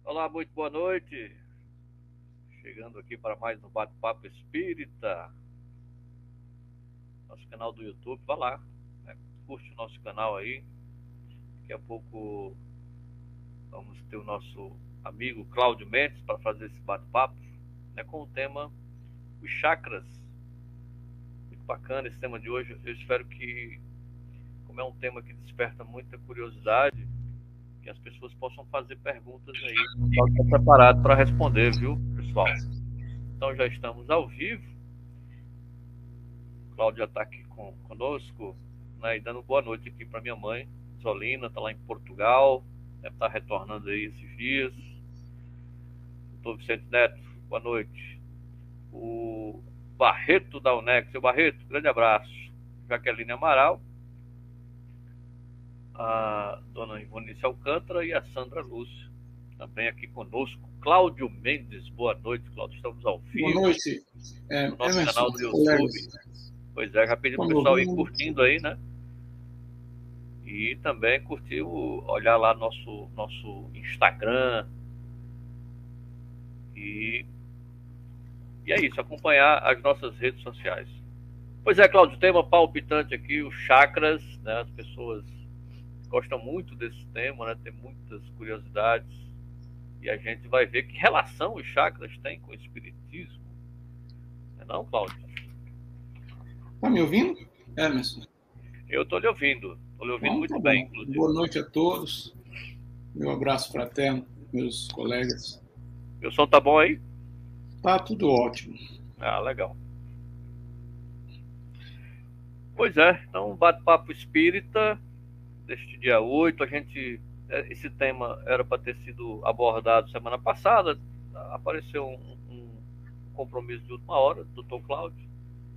Olá, muito boa noite. Chegando aqui para mais um Bate-Papo Espírita. Nosso canal do YouTube, vá lá, né? Curte o nosso canal aí. Daqui a pouco vamos ter o nosso amigo Cláudio Mendes para fazer esse bate-papo, né, com o tema os chakras. Muito bacana esse tema de hoje. Eu espero que, como é um tema que desperta muita curiosidade, que as pessoas possam fazer perguntas aí. O Cláudio está preparado para responder, viu, pessoal? Então já estamos ao vivo. O Cláudio já está aqui conosco, né, e dando boa noite aqui para minha mãe, Zolina, está lá em Portugal, deve estar retornando aí esses dias. Doutor Vicente Neto, boa noite. O Barreto da Unex, seu Barreto, grande abraço. Jaqueline Amaral, a dona Ivonice Alcântara e a Sandra Lúcia, também aqui conosco. Cláudio Mendes, boa noite, Cláudio. Estamos ao Boa vivo noite, no nosso Emerson, canal do YouTube. colegas. Pois é, já pedi pro Quando pessoal ir ouvindo, curtindo aí, né? E também curtir, olhar lá nosso Instagram. E é isso, acompanhar as nossas redes sociais. Pois é, Cláudio, tema palpitante aqui, os chakras, né? As pessoas gostam muito desse tema, né? Tem muitas curiosidades. E a gente vai ver que relação os chakras têm com o espiritismo. Não, Cláudio? tá me ouvindo, Emerson? Eu estou lhe ouvindo. Estou lhe ouvindo Então, muito tá bem, bom. inclusive. Boa noite a todos. Meu abraço fraterno, meus colegas. Meu som tá bom aí? Tá tudo ótimo. Ah, legal. Pois é, então bate-papo espírita deste dia 8. Esse tema era para ter sido abordado semana passada. Apareceu um compromisso de última hora do Dr. Cláudio.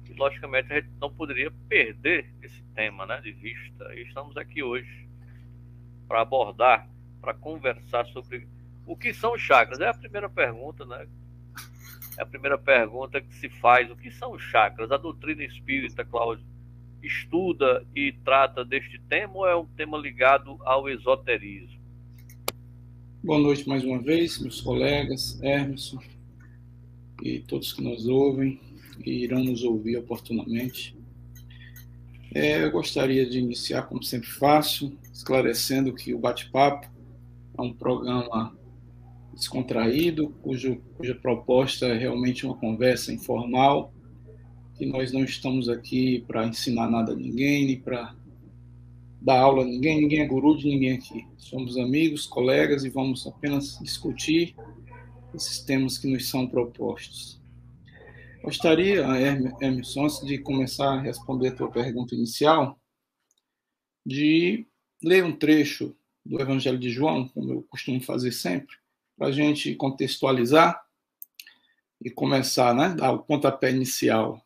E, logicamente, a gente não poderia perder esse tema, né, de vista. E estamos aqui hoje para abordar, para conversar sobre o que são os chakras. É a primeira pergunta, né? É a primeira pergunta que se faz. O que são os chakras? A doutrina espírita, Cláudio, estuda e trata deste tema ou é um tema ligado ao esoterismo? Boa noite mais uma vez, meus colegas, Emerson e todos que nos ouvem e irão nos ouvir oportunamente. Eu gostaria de iniciar, como sempre faço, esclarecendo que o bate-papo é um programa descontraído, cuja proposta é realmente uma conversa informal, que nós não estamos aqui para ensinar nada a ninguém, nem para dar aula a ninguém, ninguém é guru de ninguém aqui. Somos amigos, colegas e vamos apenas discutir esses temas que nos são propostos. Gostaria, Emerson, antes de começar a responder a tua pergunta inicial, de ler um trecho do Evangelho de João, como eu costumo fazer sempre, para a gente contextualizar e começar, né, dar o pontapé inicial.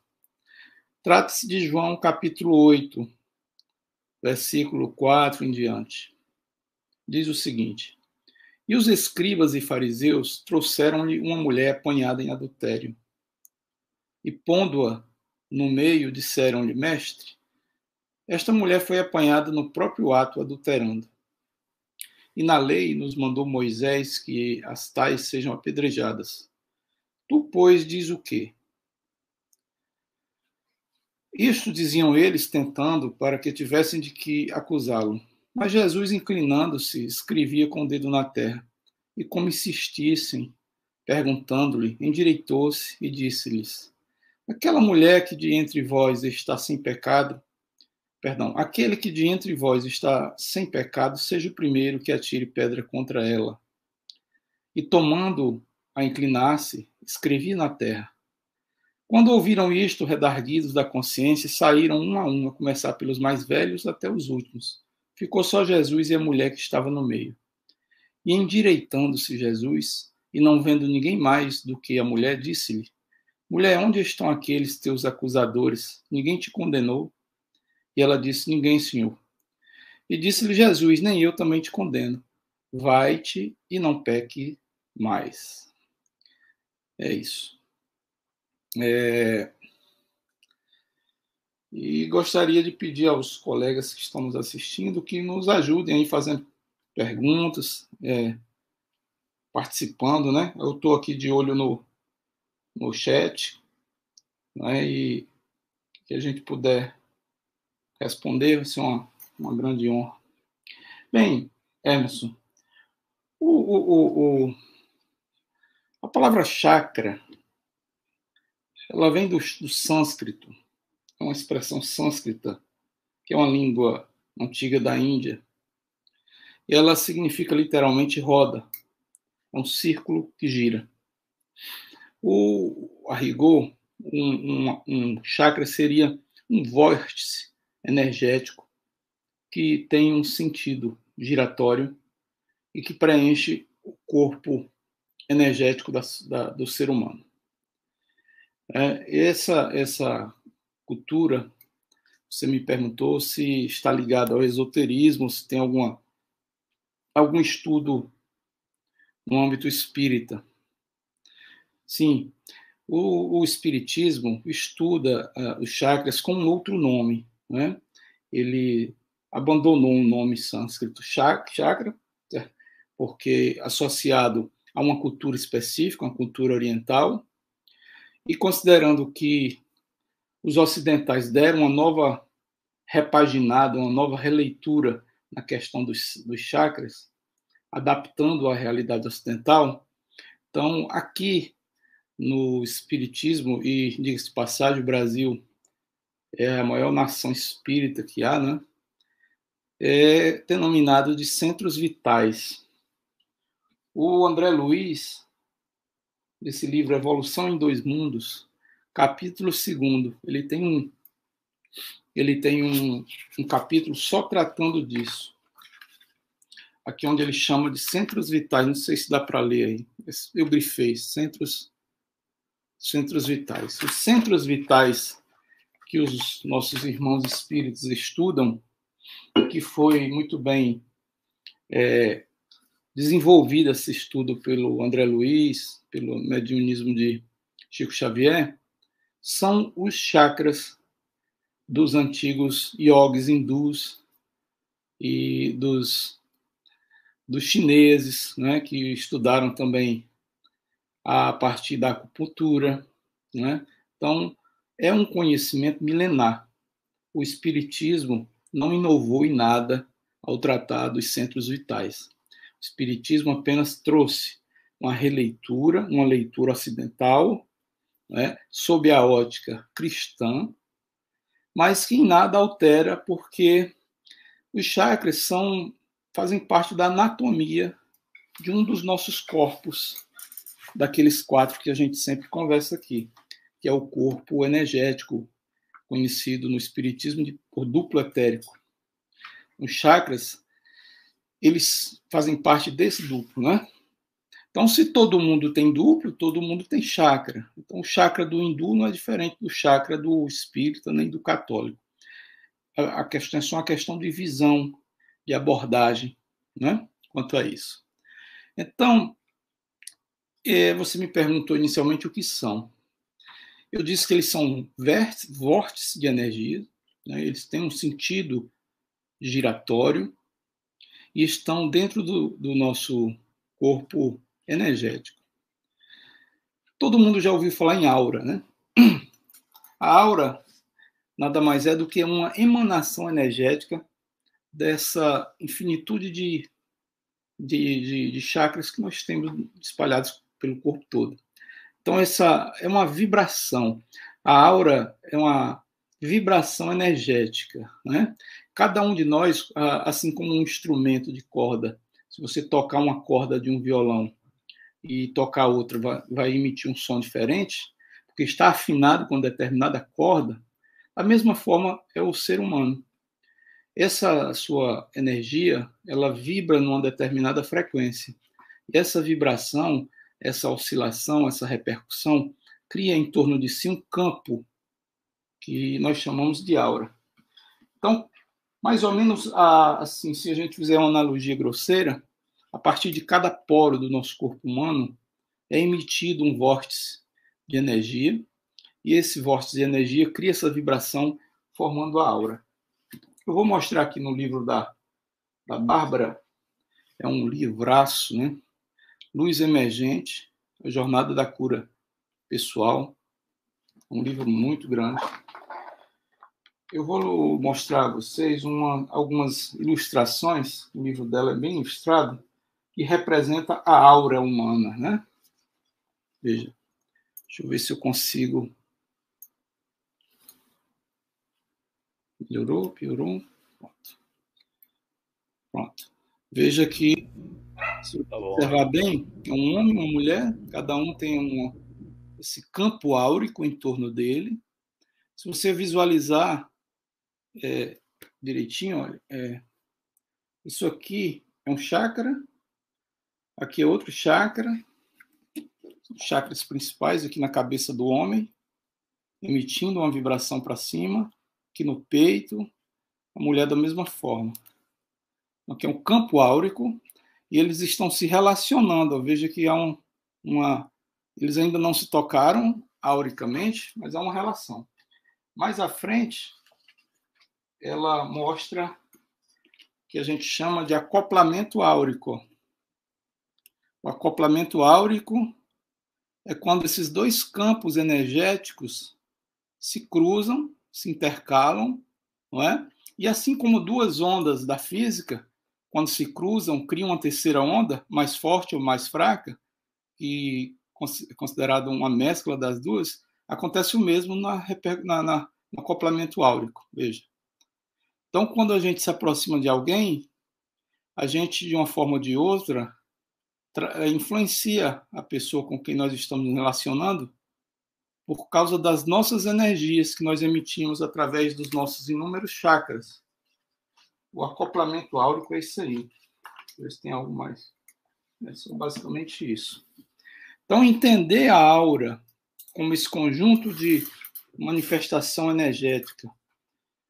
Trata-se de João capítulo 8, versículo 4 em diante. Diz o seguinte: E os escribas e fariseus trouxeram-lhe uma mulher apanhada em adultério. E pondo-a no meio, disseram-lhe: Mestre, esta mulher foi apanhada no próprio ato adulterando. E na lei nos mandou Moisés que as tais sejam apedrejadas. Tu, pois, diz o quê? Isto diziam eles, tentando, para que tivessem de que acusá-lo. Mas Jesus, inclinando-se, escrevia com o dedo na terra. E como insistissem, perguntando-lhe, endireitou-se e disse-lhes: Aquela mulher que de entre vós está sem pecado, aquele que de entre vós está sem pecado, seja o primeiro que atire pedra contra ela. E tomando a inclinar-se, escrevia na terra. Quando ouviram isto, redarguidos da consciência, saíram um a um, a começar pelos mais velhos até os últimos. Ficou só Jesus e a mulher que estava no meio. E endireitando-se Jesus, e não vendo ninguém mais do que a mulher, disse-lhe: Mulher, onde estão aqueles teus acusadores? Ninguém te condenou? E ela disse: Ninguém, Senhor. E disse-lhe Jesus: Nem eu também te condeno. Vai-te e não peque mais. É isso. E gostaria de pedir aos colegas que estão nos assistindo que nos ajudem aí fazendo perguntas, participando, né? Eu estou aqui de olho no chat, né? E que a gente puder responder, vai ser uma grande honra. Bem, Emerson, a palavra chakra, ela vem do sânscrito, é uma expressão sânscrita, que é uma língua antiga da Índia, e ela significa literalmente roda, é um círculo que gira. A rigor, um chakra seria um vórtice energético que tem um sentido giratório e que preenche o corpo energético do ser humano. Essa cultura, você me perguntou se está ligada ao esoterismo, se tem algum estudo no âmbito espírita. Sim, o espiritismo estuda os chakras com um outro nome, né? Ele abandonou o nome sânscrito chakra, porque associado a uma cultura específica, uma cultura oriental, e considerando que os ocidentais deram uma nova repaginada, uma nova releitura na questão dos chakras, adaptando à realidade ocidental. Então, aqui no espiritismo, e diga-se de passagem, o Brasil é a maior nação espírita que há, né? É denominado de centros vitais. O André Luiz, desse livro Evolução em Dois Mundos, capítulo 2º, ele tem um capítulo só tratando disso. Aqui onde ele chama de centros vitais, não sei se dá para ler aí. Eu grifei, centros vitais. Os centros vitais que os nossos irmãos espíritos estudam, que foi muito bem desenvolvido esse estudo pelo André Luiz, pelo mediunismo de Chico Xavier, são os chakras dos antigos iogues hindus e dos chineses, né, que estudaram também a partir da acupuntura, né? Então, é um conhecimento milenar. O espiritismo não inovou em nada ao tratar dos centros vitais. O espiritismo apenas trouxe uma leitura ocidental, né, sob a ótica cristã, mas que em nada altera, porque os chakras fazem parte da anatomia de um dos nossos corpos, daqueles 4 que a gente sempre conversa aqui, que é o corpo energético, conhecido no espiritismo por duplo etérico. Os chakras, eles fazem parte desse duplo, né? Então, se todo mundo tem duplo, todo mundo tem chakra. Então, o chakra do hindu não é diferente do chakra do espírita nem do católico. A questão é só uma questão de visão, de abordagem, né? Quanto a isso. Então, você me perguntou inicialmente o que são. Eu disse que eles são vórtices de energia, né? Eles têm um sentido giratório e estão dentro do nosso corpo energético. Todo mundo já ouviu falar em aura, né? A aura nada mais é do que uma emanação energética dessa infinitude de chakras que nós temos espalhados pelo corpo todo. Então, essa é uma vibração. A aura é uma vibração energética, né? Cada um de nós, assim como um instrumento de corda, se você tocar uma corda de um violão e tocar outra, vai emitir um som diferente, porque está afinado com determinada corda. Da mesma forma é o ser humano. Essa sua energia, ela vibra numa determinada frequência. E essa vibração, essa oscilação, essa repercussão, cria em torno de si um campo que nós chamamos de aura. Então, mais ou menos assim, se a gente fizer uma analogia grosseira, a partir de cada poro do nosso corpo humano é emitido um vórtice de energia, e esse vórtice de energia cria essa vibração formando a aura. Eu vou mostrar aqui no livro da Bárbara, é um livraço, né? Luz Emergente, A Jornada da Cura Pessoal. Um livro muito grande. Eu vou mostrar a vocês algumas ilustrações. O livro dela é bem ilustrado, que representa a aura humana, né? Veja, deixa eu ver se eu consigo. Melhorou, piorou. Pronto. Veja que, se você observar bem, é um homem e uma mulher, cada um tem esse campo áurico em torno dele. Se você visualizar direitinho, olha, isso aqui é um chakra, aqui é outro chakra, chakras principais aqui na cabeça do homem, emitindo uma vibração para cima, aqui no peito, a mulher da mesma forma. Aqui é um campo áurico, e eles estão se relacionando. Veja que há eles ainda não se tocaram auricamente, mas há uma relação. Mais à frente, ela mostra que a gente chama de acoplamento áurico. O acoplamento áurico é quando esses dois campos energéticos se cruzam, se intercalam, não é? E assim como duas ondas da física, quando se cruzam, criam uma terceira onda, mais forte ou mais fraca, que é considerada uma mescla das duas, acontece o mesmo no acoplamento áurico. Veja. Então, quando a gente se aproxima de alguém, a gente, de uma forma ou de outra, influencia a pessoa com quem nós estamos nos relacionando por causa das nossas energias que nós emitimos através dos nossos inúmeros chakras. O acoplamento áurico é isso aí. Ver se tem algo mais. É basicamente isso. Então, entender a aura como esse conjunto de manifestação energética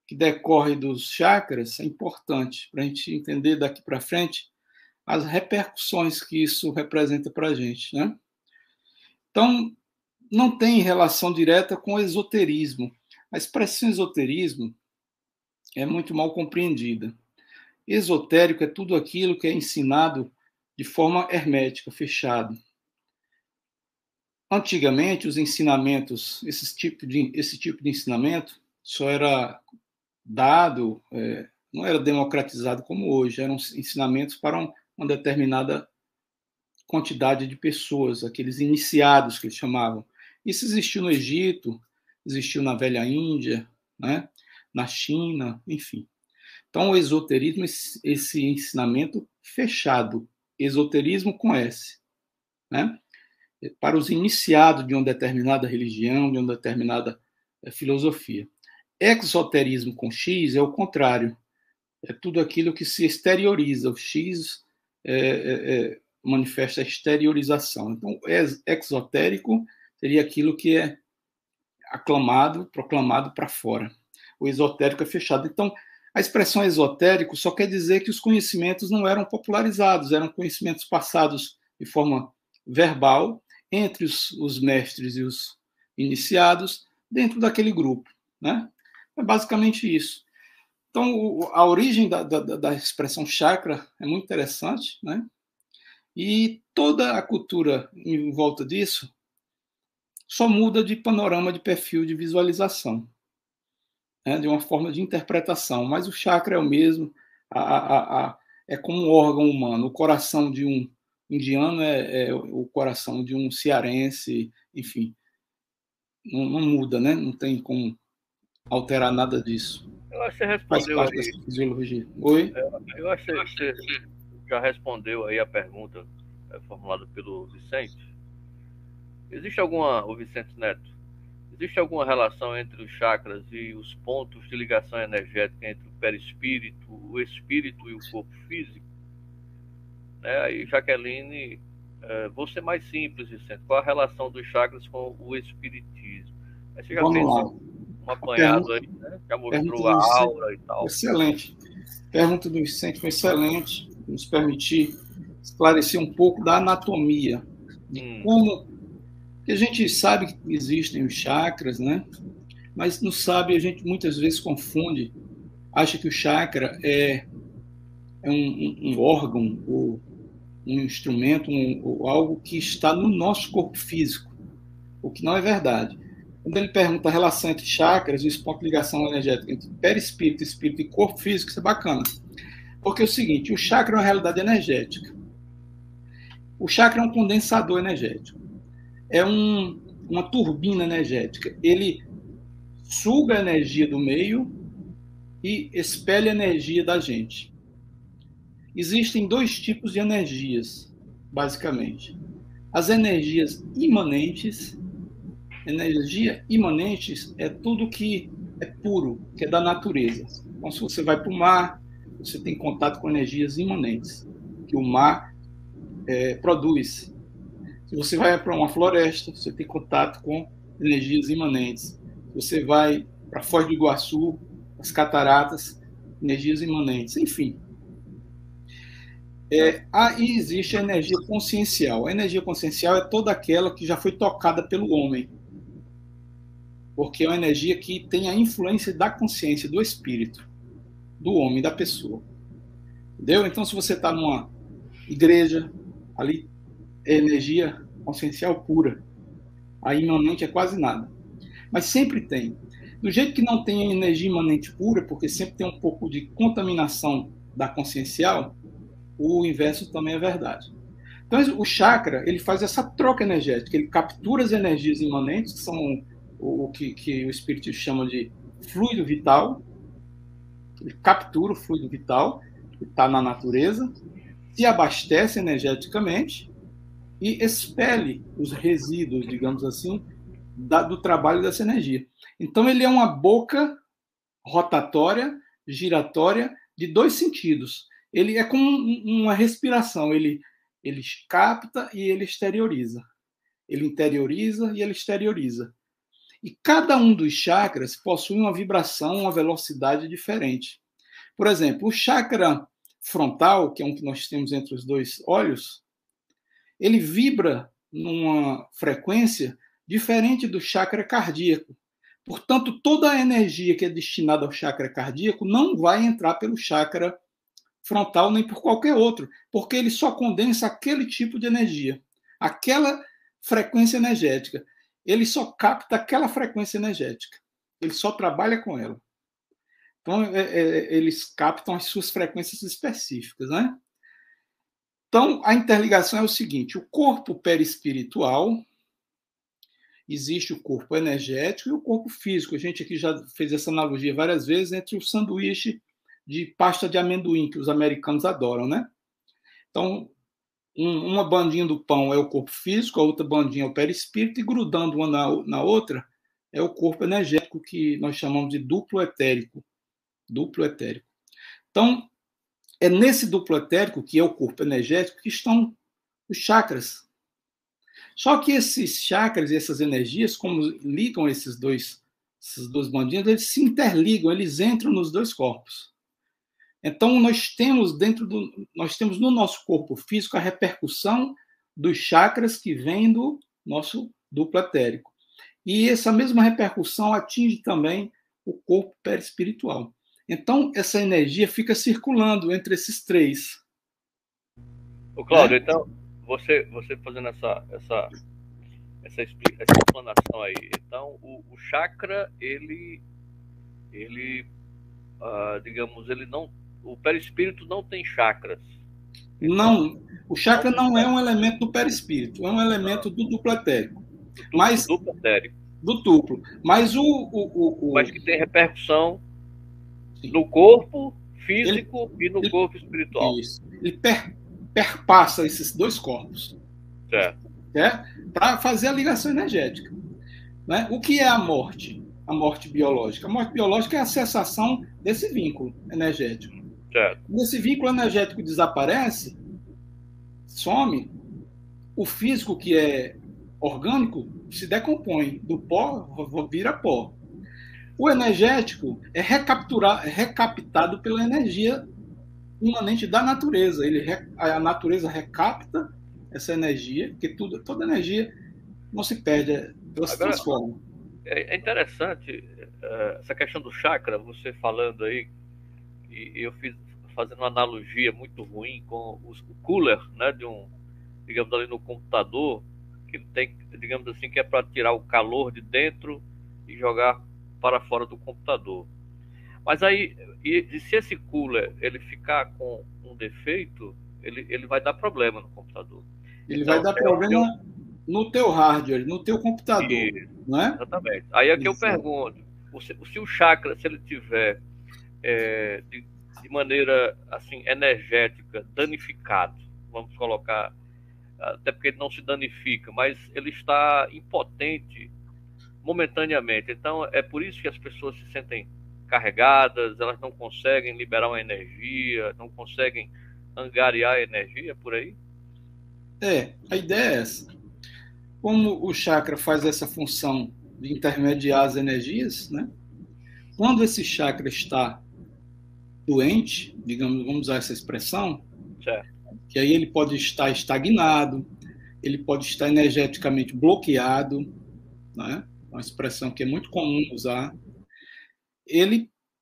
que decorre dos chakras é importante para a gente entender daqui para frente as repercussões que isso representa para a gente, né? Então, não tem relação direta com o esoterismo. A expressão esoterismo é muito mal compreendida. Esotérico é tudo aquilo que é ensinado de forma hermética, fechado. Antigamente, os ensinamentos, esse tipo de ensinamento só era dado, não era democratizado como hoje, eram ensinamentos para uma determinada quantidade de pessoas, aqueles iniciados que eles chamavam. Isso existiu no Egito, existiu na Velha Índia, né? Na China, enfim. Então, o esoterismo, esse ensinamento fechado, esoterismo com S, né? Para os iniciados de uma determinada religião, de uma determinada filosofia. Exoterismo com X é o contrário, é tudo aquilo que se exterioriza, o X manifesta a exteriorização. Então, exotérico seria aquilo que é aclamado, proclamado para fora. O esotérico é fechado. Então, a expressão esotérico só quer dizer que os conhecimentos não eram popularizados, eram conhecimentos passados de forma verbal entre os mestres e os iniciados dentro daquele grupo, né? É basicamente isso. Então, a origem da expressão chakra é muito interessante, né? E toda a cultura em volta disso só muda de panorama, de perfil, de visualização, né? De uma forma de interpretação. Mas o chakra é o mesmo, é como um órgão humano. O coração de um indiano é o coração de um cearense, enfim. Não muda, né? Não tem como alterar nada disso. Eu acho que você respondeu aí. Dessa fisiologia. Oi? Eu acho que você já respondeu aí a pergunta formulada pelo Vicente. Existe o Vicente Neto, existe alguma relação entre os chakras e os pontos de ligação energética entre o perispírito, o espírito e o corpo físico? Aí, Jaqueline, vou ser mais simples, Vicente. Qual a relação dos chakras com o espiritismo? Aí você já fez um apanhado aí, né? Já mostrou a aura e tal. Excelente. Pergunta do Vicente foi excelente. Nos permitir esclarecer um pouco da anatomia. De como... Porque a gente sabe que existem os chakras, né? Mas não sabe, a gente muitas vezes confunde, acha que o chakra é um órgão ou um instrumento, ou algo que está no nosso corpo físico, o que não é verdade. Quando ele pergunta a relação entre chakras e os pontos de ligação energética entre perispírito, espírito e corpo físico, isso é bacana. Porque é o seguinte, o chakra é uma realidade energética. O chakra é um condensador energético. É uma turbina energética. Ele suga a energia do meio e expele a energia da gente. Existem dois tipos de energias, basicamente. As energias imanentes. Energia imanente é tudo que é puro, que é da natureza. Então, se você vai para o mar, você tem contato com energias imanentes, que o mar produz. Se você vai para uma floresta, você tem contato com energias imanentes. Se você vai para Foz do Iguaçu, as cataratas, energias imanentes. Enfim. Aí existe a energia consciencial. A energia consciencial é toda aquela que já foi tocada pelo homem, porque é uma energia que tem a influência da consciência, do espírito, do homem, da pessoa. Entendeu? Então, se você está numa igreja, ali é energia consciencial pura. A imanente é quase nada. Mas sempre tem. Do jeito que não tem energia imanente pura, porque sempre tem um pouco de contaminação da consciencial, o inverso também é verdade. Então, o chakra, ele faz essa troca energética, ele captura as energias imanentes, que são o que o espírito chama de fluido vital, ele captura o fluido vital, que está na natureza, se abastece energeticamente e expele os resíduos, digamos assim, do trabalho dessa energia. Então, ele é uma boca rotatória, giratória, de dois sentidos. Ele é como uma respiração, ele capta e ele exterioriza. Ele interioriza e ele exterioriza. E cada um dos chakras possui uma vibração, uma velocidade diferente. Por exemplo, o chakra frontal, que é um que nós temos entre os dois olhos, ele vibra numa frequência diferente do chakra cardíaco. Portanto, toda a energia que é destinada ao chakra cardíaco não vai entrar pelo chakra frontal nem por qualquer outro, porque ele só condensa aquele tipo de energia, aquela frequência energética. Ele só capta aquela frequência energética. Ele só trabalha com ela. Então, eles captam as suas frequências específicas, né? Então, a interligação é o seguinte: o corpo perispiritual, existe o corpo energético e o corpo físico. A gente aqui já fez essa analogia várias vezes entre o sanduíche de pasta de amendoim, que os americanos adoram, né? Então, uma bandinha do pão é o corpo físico, a outra bandinha é o perispírito, e grudando uma na outra é o corpo energético, que nós chamamos de duplo etérico. Duplo etérico. Então, é nesse duplo etérico, que é o corpo energético, que estão os chakras. Só que esses chakras e essas energias, como ligam esses dois bandinhos, eles se interligam, eles entram nos dois corpos. Então, nós temos no nosso corpo físico a repercussão dos chakras que vêm do nosso duplo etérico. E essa mesma repercussão atinge também o corpo perispiritual. Então, essa energia fica circulando entre esses três. Ô, Cláudio, então, você fazendo essa explanação aí, então, o chakra, digamos, ele não, o perispírito não tem chakras. Não, o chakra não é um elemento do perispírito, é um elemento do duplo etérico. Mas do duplo etérico. Do duplo. Mas mas que tem repercussão, sim, no corpo físico e no corpo espiritual. Isso. Ele perpassa esses dois corpos. Certo. Para fazer a ligação energética. Né? O que é a morte? A morte biológica. A morte biológica é a cessação desse vínculo energético. Certo. Quando esse vínculo energético desaparece, some, o físico, que é orgânico, se decompõe. Do pó, vira pó. O energético é recaptado pela energia imanente da natureza. A natureza recapta essa energia, porque toda energia não se perde, ela se transforma. É interessante essa questão do chakra, você falando aí, e eu fazendo uma analogia muito ruim com o cooler, né, digamos ali no computador, que tem, digamos assim, que é para tirar o calor de dentro e jogar para fora do computador. Mas aí, e se esse cooler ele ficar com um defeito, ele vai dar problema no computador. Ele vai Então, dar problema no teu hardware, no teu computador, não é? exatamente. Aí é que eu Exato. pergunto, se o chakra, se ele tiver de maneira assim energética danificado, vamos colocar, até porque ele não se danifica, mas ele está impotente momentaneamente. Então é por isso que as pessoas se sentem carregadas, elas não conseguem liberar uma energia, não conseguem angariar energia por aí. A ideia é essa. Como o chakra faz essa função de intermediar as energias, né? Quando esse chakra está doente, digamos, vamos usar essa expressão, Certo. que aí ele pode estar estagnado, ele pode estar energeticamente bloqueado, né? Uma expressão que é muito comum usar.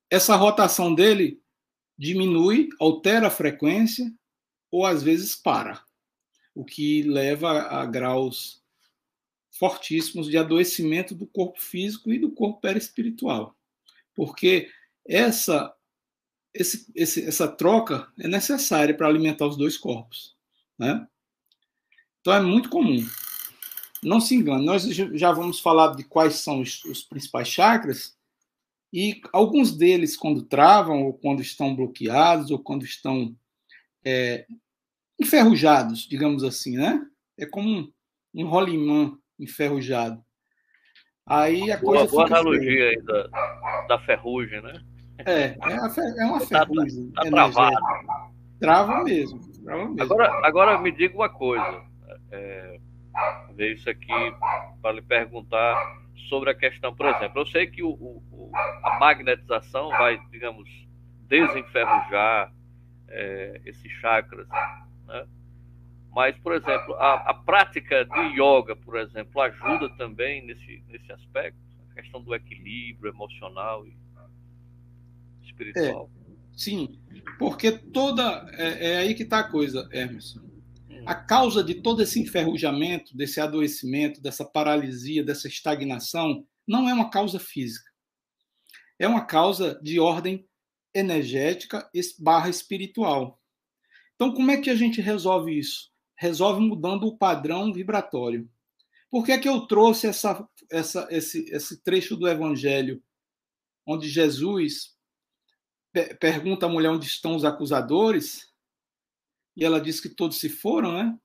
Essa rotação dele diminui, altera a frequência ou às vezes para, o que leva a graus fortíssimos de adoecimento do corpo físico e do corpo perispiritual. Porque essa troca é necessária para alimentar os dois corpos, né? Então é muito comum. Não se engane, nós já vamos falar de quais são os principais chakras, e alguns deles, quando travam, ou quando estão bloqueados, ou quando estão enferrujados, digamos assim, né? É como um rolimã enferrujado. Aí a coisa Boa fica feia. analogia aí da ferrugem, né? É uma Tá, ferrugem tá travado. energética. Trava mesmo, trava mesmo. Agora me diga uma coisa. Ver isso aqui para lhe perguntar sobre a questão, por exemplo, eu sei que a magnetização vai, digamos, desenferrujar esses chakras, né? Mas, por exemplo, a prática de yoga, por exemplo, ajuda também nesse aspecto, a questão do equilíbrio emocional e espiritual. Sim, porque é aí que está a coisa, Emerson. A causa de todo esse enferrujamento, desse adoecimento, dessa paralisia, dessa estagnação, não é uma causa física. É uma causa de ordem energética / espiritual. Então, como é que a gente resolve isso? Resolve mudando o padrão vibratório. Por que é que eu trouxe esse trecho do Evangelho, onde Jesus pergunta à mulher onde estão os acusadores, e ela diz que todos se foram, né?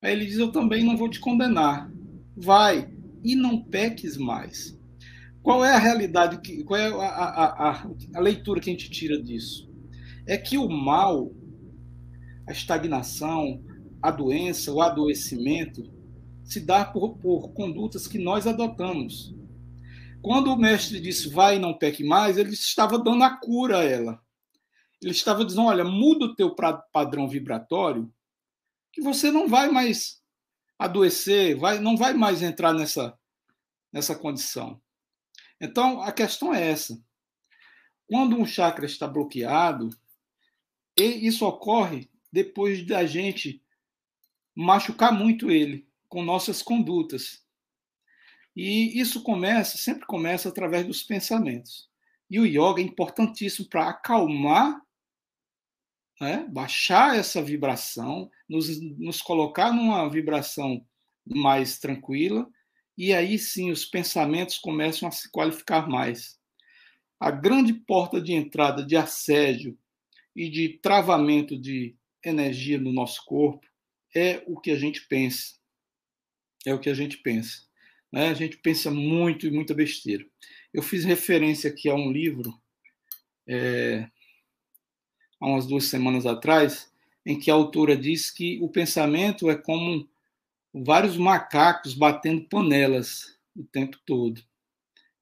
Aí ele diz, eu também não vou te condenar. Vai e não peques mais. Qual é a realidade, qual é a leitura que a gente tira disso? É que o mal, a estagnação, a doença, o adoecimento, se dá por condutas que nós adotamos. Quando o mestre disse, vai e não peque mais, ele estava dando a cura a ela. Ele estava dizendo, olha, muda o teu padrão vibratório, que você não vai mais adoecer, não vai mais entrar nessa condição. Então, a questão é essa. Quando um chakra está bloqueado, isso ocorre depois da gente machucar muito ele com nossas condutas. E isso sempre começa através dos pensamentos. E o yoga é importantíssimo para acalmar, né, baixar essa vibração, nos colocar numa vibração mais tranquila, e aí sim os pensamentos começam a se qualificar mais. A grande porta de entrada de assédio e de travamento de energia no nosso corpo é o que a gente pensa. É o que a gente pensa. Né? A gente pensa muito e muita besteira. Eu fiz referência aqui a um livro, há umas 2 semanas atrás, em que a autora diz que o pensamento é como vários macacos batendo panelas o tempo todo.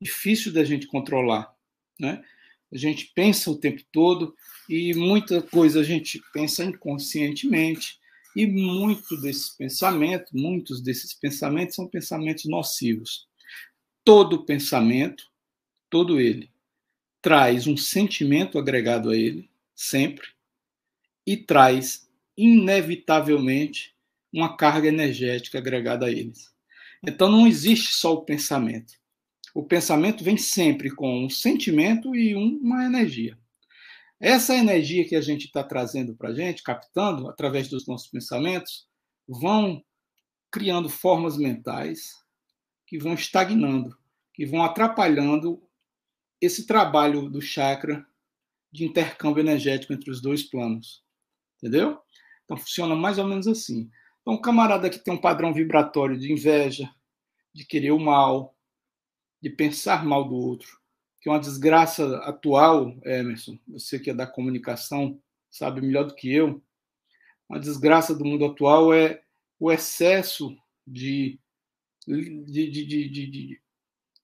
Difícil da gente controlar, né? A gente pensa o tempo todo e muita coisa a gente pensa inconscientemente, e muitos desses pensamentos são pensamentos nocivos. Todo pensamento, todo ele, traz um sentimento agregado a ele, sempre, e traz, inevitavelmente, uma carga energética agregada a eles. Então, não existe só o pensamento. O pensamento vem sempre com um sentimento e uma energia. Essa energia que a gente está trazendo para a gente, captando através dos nossos pensamentos, vão criando formas mentais que vão estagnando, que vão atrapalhando esse trabalho do chakra de intercâmbio energético entre os dois planos. Entendeu? Então funciona mais ou menos assim. Então, um camarada que tem um padrão vibratório de inveja, de querer o mal, de pensar mal do outro, que é uma desgraça atual, Emerson, você que é da comunicação, sabe melhor do que eu, uma desgraça do mundo atual é o excesso de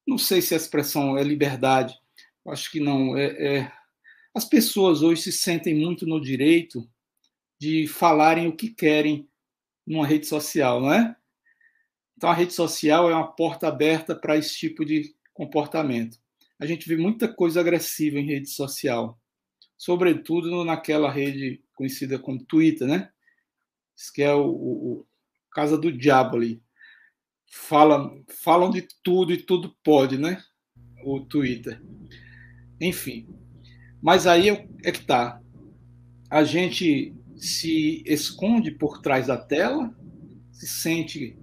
não sei se a expressão é liberdade, acho que não, as pessoas hoje se sentem muito no direito de falarem o que querem numa rede social, não é? Então, a rede social é uma porta aberta para esse tipo de comportamento. A gente vê muita coisa agressiva em rede social, sobretudo naquela rede conhecida como Twitter, né? Isso que é o casa do diabo ali. Falam de tudo e tudo pode, né? O Twitter. Enfim. Mas aí é que tá. A gente se esconde por trás da tela, se sente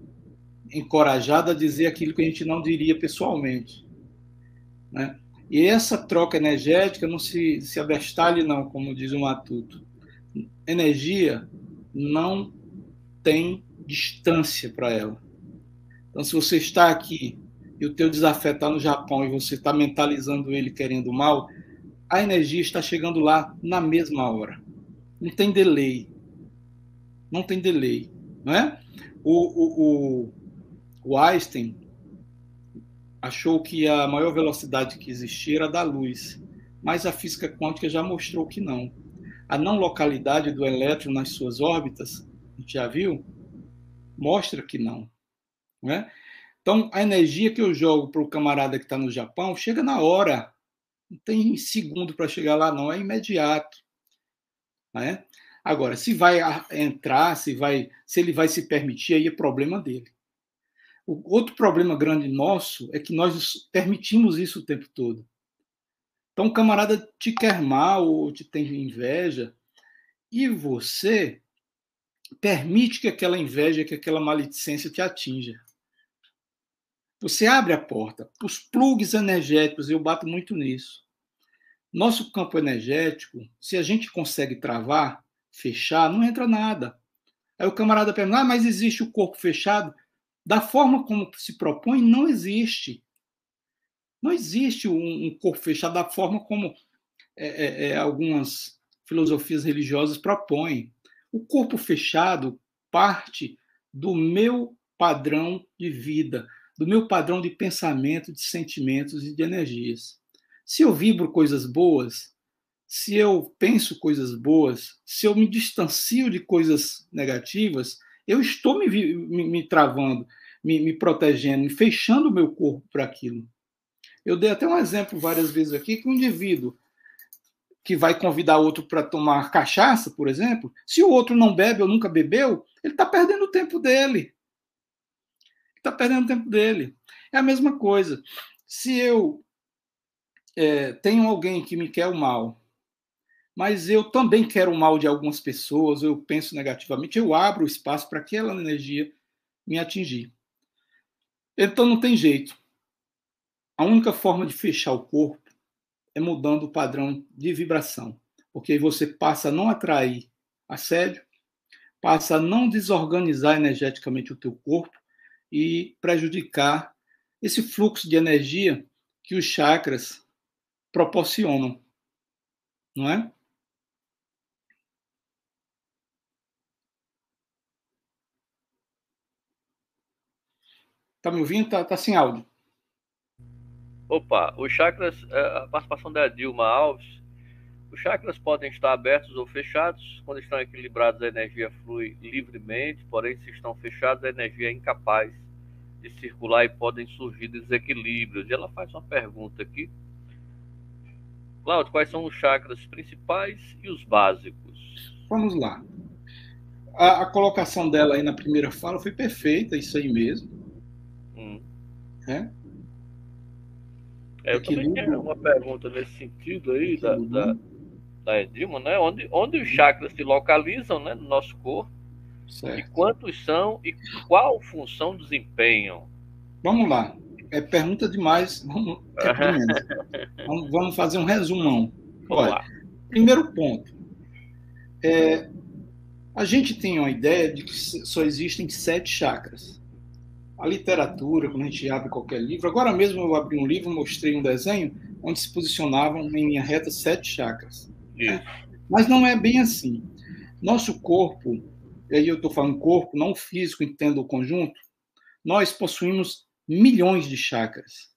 encorajado a dizer aquilo que a gente não diria pessoalmente, né? E essa troca energética não se abestalhe, não, como diz o Matuto. Energia não tem distância para ela. Então, se você está aqui e o teu desafeto está no Japão e você está mentalizando ele querendo mal, a energia está chegando lá na mesma hora. Não tem delay. Não tem delay. Não é? O Einstein achou que a maior velocidade que existia era da luz, mas a física quântica já mostrou que não. A não localidade do elétron nas suas órbitas, a gente já viu, mostra que não. Não é? Então, a energia que eu jogo para o camarada que está no Japão chega na hora. Não tem segundo para chegar lá, não. É imediato. Não é? Agora, se vai entrar, se ele vai se permitir, aí é problema dele. O outro problema grande nosso é que nós permitimos isso o tempo todo. Então, o camarada te quer mal ou te tem inveja e você permite que aquela inveja, que aquela maledicência te atinja. Você abre a porta. Os plugs energéticos, eu bato muito nisso. Nosso campo energético, se a gente consegue travar, fechar, não entra nada. Aí o camarada pergunta, mas existe o corpo fechado? Da forma como se propõe, não existe. Não existe um corpo fechado da forma como algumas filosofias religiosas propõem. O corpo fechado parte do meu padrão de vida, do meu padrão de pensamento, de sentimentos e de energias. Se eu vibro coisas boas, se eu penso coisas boas, se eu me distancio de coisas negativas, eu estou me travando, me protegendo, me fechando o meu corpo para aquilo. Eu dei até um exemplo várias vezes aqui que um indivíduo que vai convidar outro para tomar cachaça, por exemplo, se o outro não bebe ou nunca bebeu, ele está perdendo o tempo dele. Está perdendo o tempo dele. É a mesma coisa. Se eu tenho alguém que me quer o mal, mas eu também quero o mal de algumas pessoas, eu penso negativamente, eu abro o espaço para aquela energia me atingir. Então não tem jeito. A única forma de fechar o corpo é mudando o padrão de vibração, porque aí você passa a não atrair assédio, passa a não desorganizar energeticamente o teu corpo e prejudicar esse fluxo de energia que os chakras proporcionam, não é? Tá me ouvindo? Tá sem áudio. Opa, os chakras, a participação da Dilma Alves, os chakras podem estar abertos ou fechados. Quando estão equilibrados, a energia flui livremente, porém, se estão fechados, a energia é incapaz de circular e podem surgir desequilíbrios. E ela faz uma pergunta aqui. Cláudio, quais são os chakras principais e os básicos? vamos lá. A colocação dela aí na primeira fala foi perfeita, isso aí mesmo. Né? Eu também tenho uma pergunta nesse sentido aí da Edilma, né? Onde os chakras se localizam, né, no nosso corpo, certo. E quantos são e qual função desempenham? Vamos lá. É pergunta demais, vamos fazer um resumão. Olha, primeiro ponto. A gente tem uma ideia de que só existem 7 chakras. A literatura, quando a gente abre qualquer livro, agora mesmo eu abri um livro, mostrei um desenho onde se posicionavam em linha reta 7 chakras. Né? Mas não é bem assim. Nosso corpo, e aí eu estou falando corpo, não físico, entendo o conjunto, nós possuímos milhões de chakras.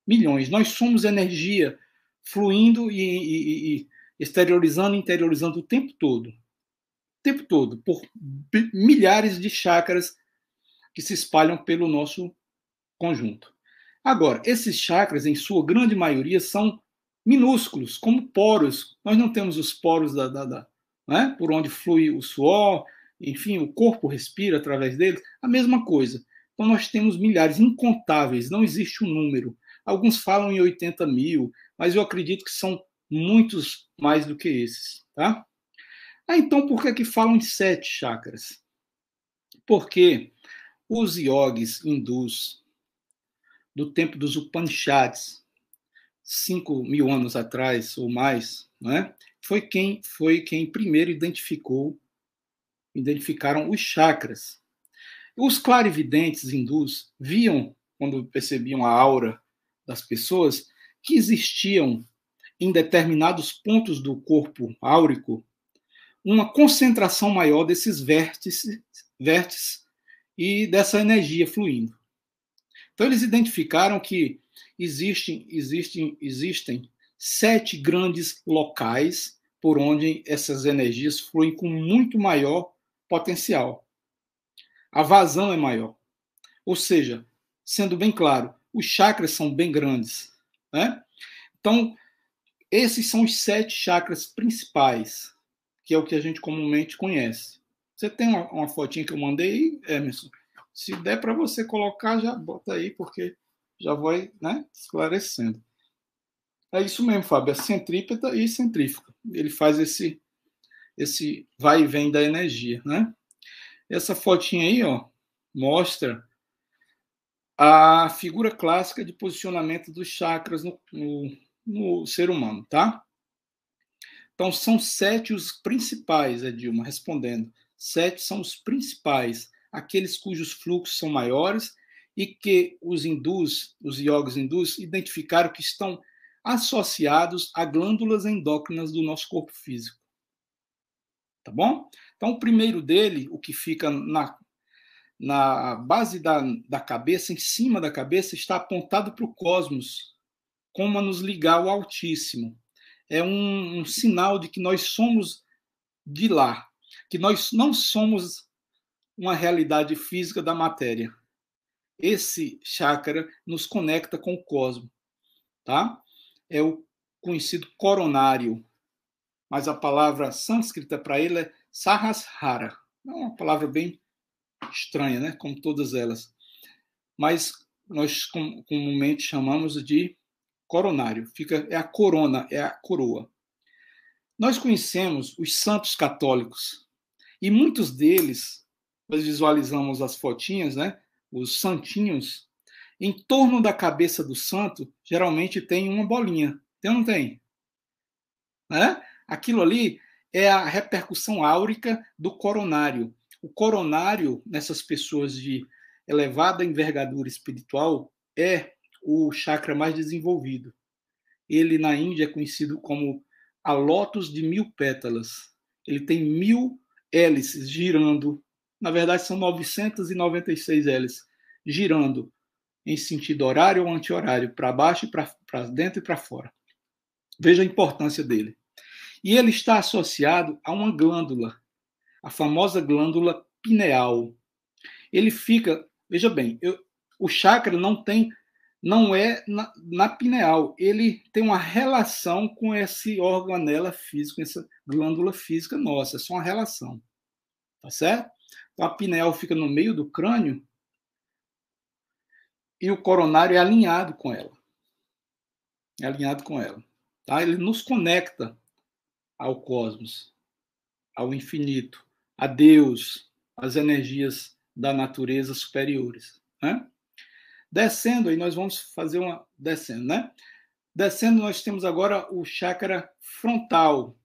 Milhões. Nós somos energia fluindo e exteriorizando e interiorizando o tempo todo. O tempo todo, por milhares de chakras que se espalham pelo nosso conjunto. Agora, esses chakras, em sua grande maioria, são minúsculos, como poros. Nós não temos os poros né, por onde flui o suor, enfim, o corpo respira através deles, a mesma coisa. Então, nós temos milhares, incontáveis, não existe um número. Alguns falam em 80 mil, mas eu acredito que são muitos mais do que esses. Tá? Então, por que falam em 7 chakras? Porque os yogis hindus do tempo dos Upanishads, 5.000 anos atrás ou mais, né, foi quem primeiro identificaram os chakras. Os clarividentes hindus viam, quando percebiam a aura das pessoas, que existiam em determinados pontos do corpo áurico uma concentração maior desses vértices e dessa energia fluindo. Então, eles identificaram que existem 7 grandes locais por onde essas energias fluem com muito maior potencial. A vazão é maior. Ou seja, sendo bem claro, os chakras são bem grandes. Né? Então, esses são os 7 chakras principais, que é o que a gente comumente conhece. Você tem uma fotinha que eu mandei, Emerson? Se der para você colocar, já bota aí, porque já vai, né, esclarecendo. É isso mesmo, Fábio, é centrípeta e centrífuga. Ele faz esse vai e vem da energia. Né? Essa fotinha aí, ó, mostra a figura clássica de posicionamento dos chakras no ser humano. Tá? Então, são 7 os principais, Edilma, respondendo. 7 são os principais, aqueles cujos fluxos são maiores e que os yogis hindus, identificaram que estão associados a glândulas endócrinas do nosso corpo físico. Tá bom? Então, o primeiro dele, o que fica na base da cabeça, em cima da cabeça, está apontado para o cosmos, como a nos ligar ao Altíssimo. É um sinal de que nós somos de lá, que nós não somos uma realidade física da matéria. Esse chakra nos conecta com o cosmos, tá? É o conhecido coronário, mas a palavra sânscrita para ele é sahasrara. É uma palavra bem estranha, né? Como todas elas. Mas nós comumente chamamos de coronário. É a corona, é a coroa. Nós conhecemos os santos católicos e muitos deles, nós visualizamos as fotinhas, né? Os santinhos, em torno da cabeça do santo, geralmente tem uma bolinha. Tem ou não tem? Né? Aquilo ali é a repercussão áurica do coronário. O coronário, nessas pessoas de elevada envergadura espiritual, é o chakra mais desenvolvido. Ele, na Índia, é conhecido como a lótus de 1000 pétalas. Ele tem 1000 hélices girando. Na verdade, são 996 hélices girando em sentido horário ou anti-horário, para baixo, para dentro e para fora. Veja a importância dele. E ele está associado a uma glândula, a famosa glândula pineal. Ele fica, veja bem, o chakra não tem não é na pineal. Ele tem uma relação com esse organela físico, essa glândula física nossa. É só uma relação. Tá certo? Então, a pineal fica no meio do crânio e o coronário é alinhado com ela. É alinhado com ela. Tá? Ele nos conecta ao cosmos, ao infinito, a Deus, às energias da natureza superiores. Né? Descendo, aí nós vamos fazer uma... Descendo, né? Descendo, nós temos agora o chakra frontal.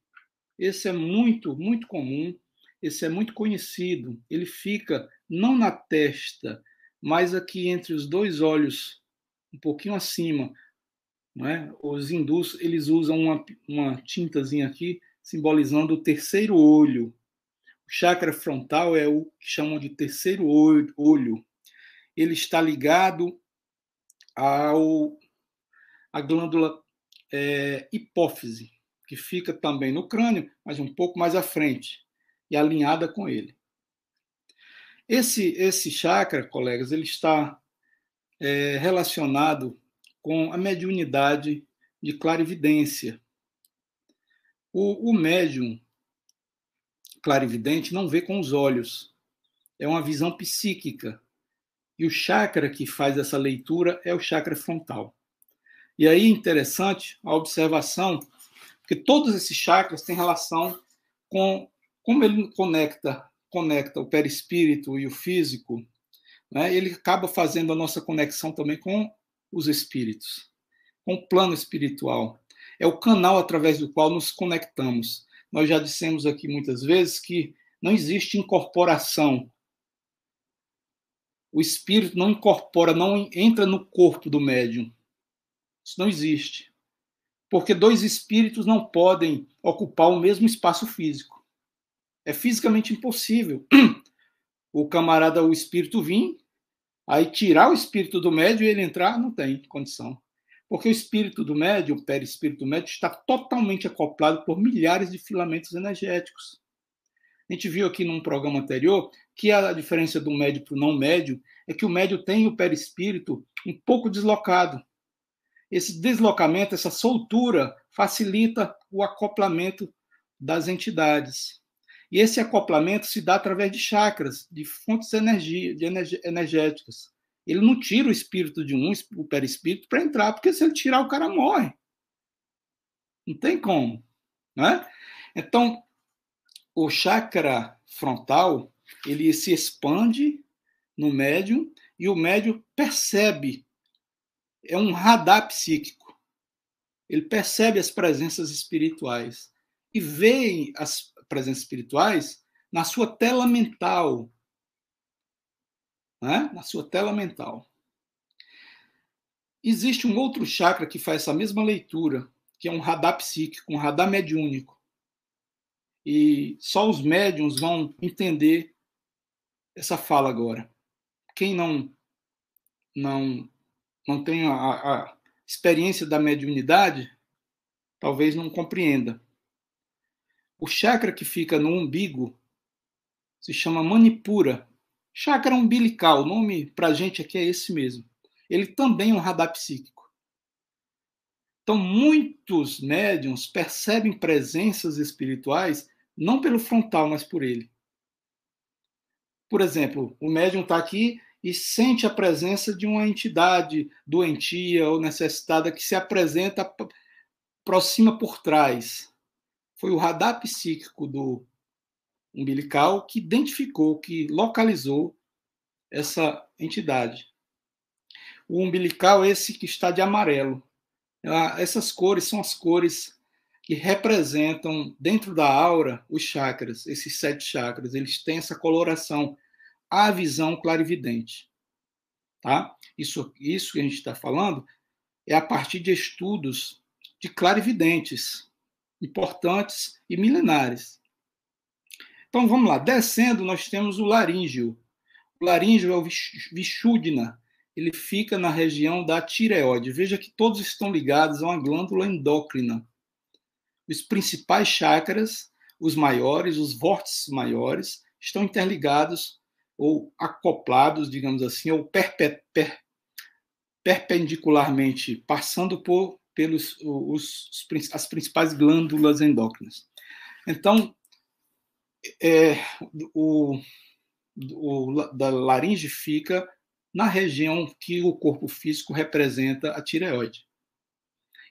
Esse é muito, muito comum. Esse é muito conhecido. Ele fica não na testa, mas aqui entre os dois olhos, um pouquinho acima. Não é? Os hindus, eles usam uma tintazinha aqui, simbolizando o terceiro olho. O chakra frontal é o que chamam de terceiro olho. Ele está ligado à glândula hipófise, que fica também no crânio, mas um pouco mais à frente, e alinhada com ele. Esse chakra, colegas, ele está relacionado com a mediunidade de clarividência. O médium clarividente não vê com os olhos, é uma visão psíquica. E o chakra que faz essa leitura é o chakra frontal. E aí, interessante a observação, porque todos esses chakras têm relação com como ele conecta o perispírito e o físico, né? Ele acaba fazendo a nossa conexão também com os espíritos, com o plano espiritual. É o canal através do qual nos conectamos. Nós já dissemos aqui muitas vezes que não existe incorporação. O espírito não incorpora, não entra no corpo do médium. Isso não existe. Porque dois espíritos não podem ocupar o mesmo espaço físico. É fisicamente impossível. O camarada, o espírito vir, aí tirar o espírito do médium e ele entrar, não tem condição. Porque o espírito do médium, o perispírito do médium, está totalmente acoplado por milhares de filamentos energéticos. A gente viu aqui num programa anterior que a diferença do médium para o não médium é que o médium tem o perispírito um pouco deslocado. Esse deslocamento, essa soltura, facilita o acoplamento das entidades. E esse acoplamento se dá através de chakras, de fontes energéticas. Ele não tira o espírito de um, o perispírito, para entrar, porque se ele tirar, o cara morre. Não tem como. Né? Então, o chakra frontal, ele se expande no médium e o médium percebe. É um radar psíquico. Ele percebe as presenças espirituais e vê as presenças espirituais na sua tela mental. Né? Na sua tela mental. Existe um outro chakra que faz essa mesma leitura, que é um radar psíquico, um radar mediúnico. E só os médiuns vão entender essa fala agora. Quem não tem a experiência da mediunidade, talvez não compreenda. O chakra que fica no umbigo se chama Manipura. Chakra umbilical, o nome para a gente aqui é esse mesmo. Ele também é um radar psíquico. Então, muitos médiuns percebem presenças espirituais não pelo frontal, mas por ele. Por exemplo, o médium está aqui e sente a presença de uma entidade doentia ou necessitada que se apresenta, aproxima por trás. Foi o radar psíquico do umbilical que identificou, que localizou essa entidade. O umbilical é esse que está de amarelo. Essas cores são as cores que representam dentro da aura os chakras, esses 7 chakras. Eles têm essa coloração, a visão clarividente. Tá? Isso que a gente está falando é a partir de estudos de clarividentes importantes e milenares. Então vamos lá, descendo nós temos o laríngeo. O laríngeo é o Vishuddhana, ele fica na região da tireoide. Veja que todos estão ligados a uma glândula endócrina. Os principais chakras, os maiores, os vórtices maiores, estão interligados ou acoplados, digamos assim, ou perpendicularmente, passando pelos as principais glândulas endócrinas. Então, da laringe fica na região que o corpo físico representa a tireoide.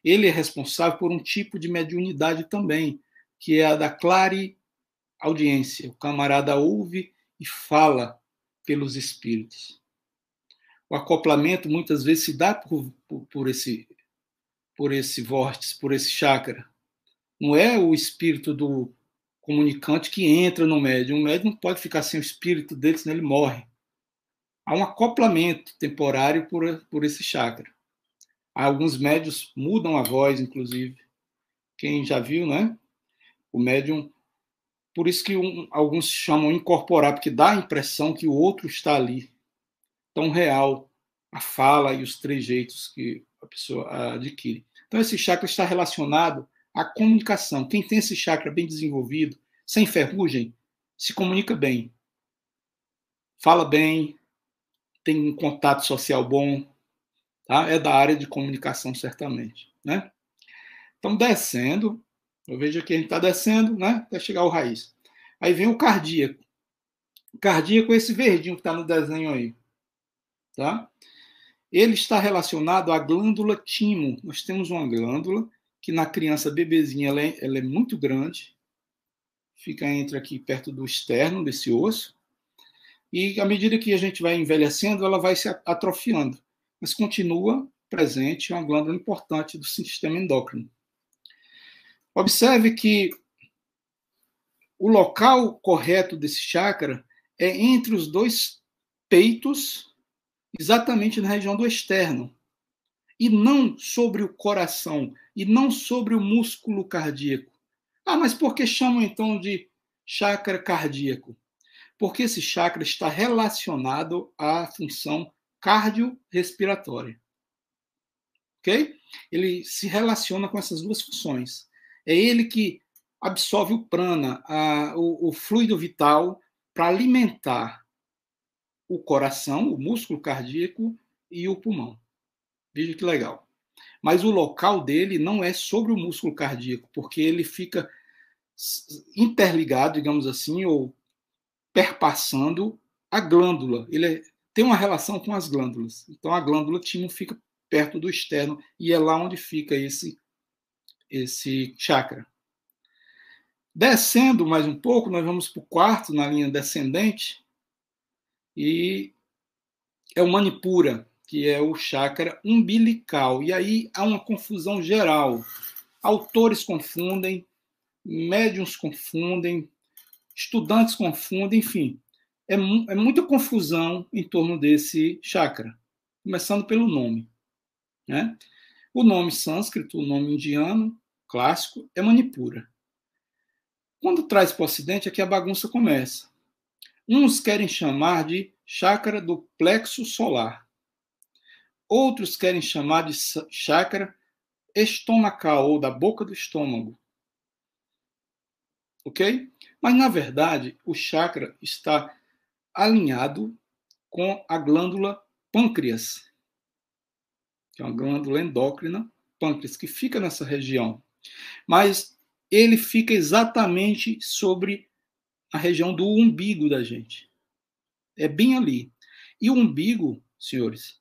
Ele é responsável por um tipo de mediunidade também, que é a da clareaudiência. O camarada ouve e fala pelos espíritos. O acoplamento muitas vezes se dá por esse vórtice, por esse chakra. Não é o espírito do comunicante que entra no médium. O médium não pode ficar sem o espírito dele, senão ele morre. Há um acoplamento temporário por esse chakra. Alguns médiuns mudam a voz, inclusive. Quem já viu, né? O médium. Por isso que alguns chamam incorporar, porque dá a impressão que o outro está ali. Tão real a fala e os trejeitos que a pessoa adquire. Então, esse chakra está relacionado à comunicação. Quem tem esse chakra bem desenvolvido, sem ferrugem, se comunica bem. Fala bem, tem um contato social bom, tá? É da área de comunicação, certamente, né? Então, descendo, eu vejo aqui a gente está descendo, né? Até chegar ao raiz. Aí vem o cardíaco. O cardíaco é esse verdinho que está no desenho aí, tá? Ele está relacionado à glândula timo. Nós temos uma glândula que na criança bebezinha ela é muito grande, fica entre aqui perto do externo desse osso, e à medida que a gente vai envelhecendo, ela vai se atrofiando, mas continua presente, é uma glândula importante do sistema endócrino. Observe que o local correto desse chakra é entre os dois peitos, exatamente na região do externo, e não sobre o coração, e não sobre o músculo cardíaco. Ah, mas por que chamam então de chakra cardíaco? Porque esse chakra está relacionado à função cardiorrespiratória. Ok? Ele se relaciona com essas duas funções. É ele que absorve o prana, o fluido vital, para alimentar o coração, o músculo cardíaco e o pulmão. Veja que legal. Mas o local dele não é sobre o músculo cardíaco, porque ele fica interligado, digamos assim, ou perpassando a glândula. Ele tem uma relação com as glândulas. Então a glândula timo fica perto do externo e é lá onde fica esse chakra. Descendo mais um pouco, nós vamos para o quarto, na linha descendente, e é o Manipura, que é o chakra umbilical. E aí há uma confusão geral. Autores confundem, médiuns confundem, estudantes confundem, enfim. É muita confusão em torno desse chakra, começando pelo nome, né? O nome sânscrito, o nome indiano, clássico, é Manipura. Quando traz para o Ocidente é que a bagunça começa. Uns querem chamar de chakra do plexo solar. Outros querem chamar de chakra estomacal, ou da boca do estômago. Ok? Mas, na verdade, o chakra está alinhado com a glândula pâncreas, que é uma glândula endócrina, pâncreas, que fica nessa região. Mas ele fica exatamente sobre a região do umbigo da gente. É bem ali. E o umbigo, senhores,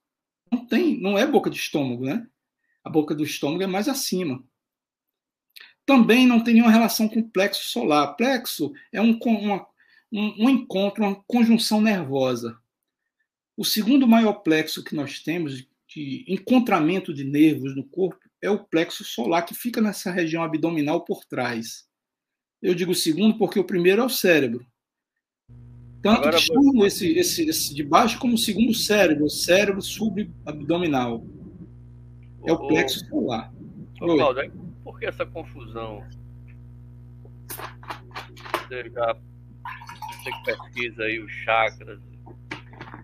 não é boca de estômago, né? A boca do estômago é mais acima. Também não tem nenhuma relação com o plexo solar. Plexo é um encontro, uma conjunção nervosa. O segundo maior plexo que nós temos de encontramento de nervos no corpo é o plexo solar, que fica nessa região abdominal por trás. Eu digo o segundo porque o primeiro é o cérebro. Tanto agora que chamam esse de baixo como o segundo cérebro, o cérebro subabdominal. É o plexo solar. Cláudio, por que essa confusão? Você que pesquisa aí os chakras.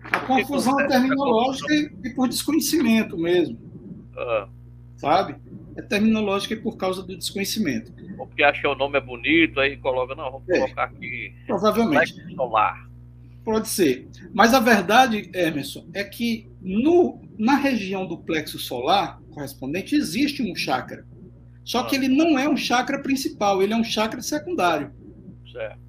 A confusão é terminológica e por desconhecimento mesmo. Sabe? É terminológica e por causa do desconhecimento. Porque acha que o nome é bonito, aí coloca, não, vamos colocar aqui. Provavelmente. Plexo solar. Pode ser. Mas a verdade, Emerson, é que na região do plexo solar correspondente existe um chakra. Só que ele não é um chakra principal, ele é um chakra secundário. Certo.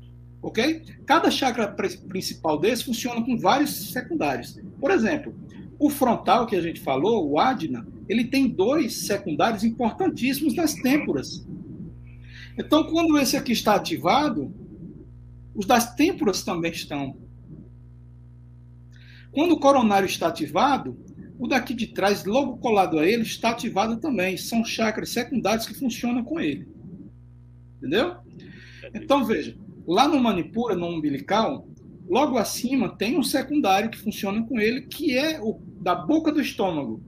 Ok? Cada chakra principal desse funciona com vários secundários. Por exemplo, o frontal que a gente falou, o Ajna, ele tem 2 secundários importantíssimos nas têmporas. Então, quando esse aqui está ativado, os das têmporas também estão. Quando o coronário está ativado, o daqui de trás, logo colado a ele, está ativado também. São chakras secundários que funcionam com ele. Entendeu? Então, veja, lá no Manipura, no umbilical, logo acima tem um secundário que funciona com ele, que é o da boca do estômago.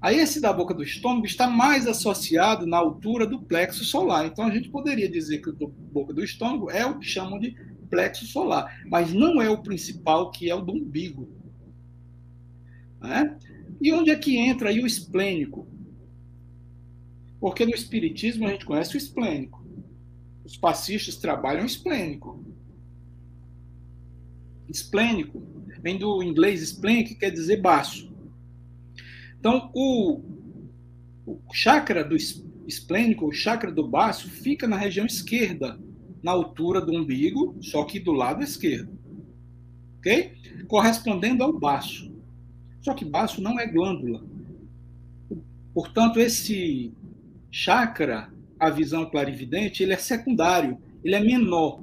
Aí esse da boca do estômago está mais associado na altura do plexo solar. Então a gente poderia dizer que o da boca do estômago é o que chamam de plexo solar, mas não é o principal, que é o do umbigo. Né? E onde é que entra aí o esplênico? Porque no espiritismo a gente conhece o esplênico. Os passistas trabalham esplênico. Esplênico vem do inglês spleen, que quer dizer baço. Então, o chakra do esplênico, o chakra do baço, fica na região esquerda, na altura do umbigo, só que do lado esquerdo. Ok? Correspondendo ao baço. Só que baço não é glândula. Portanto, esse chakra, a visão clarividente, ele é secundário, ele é menor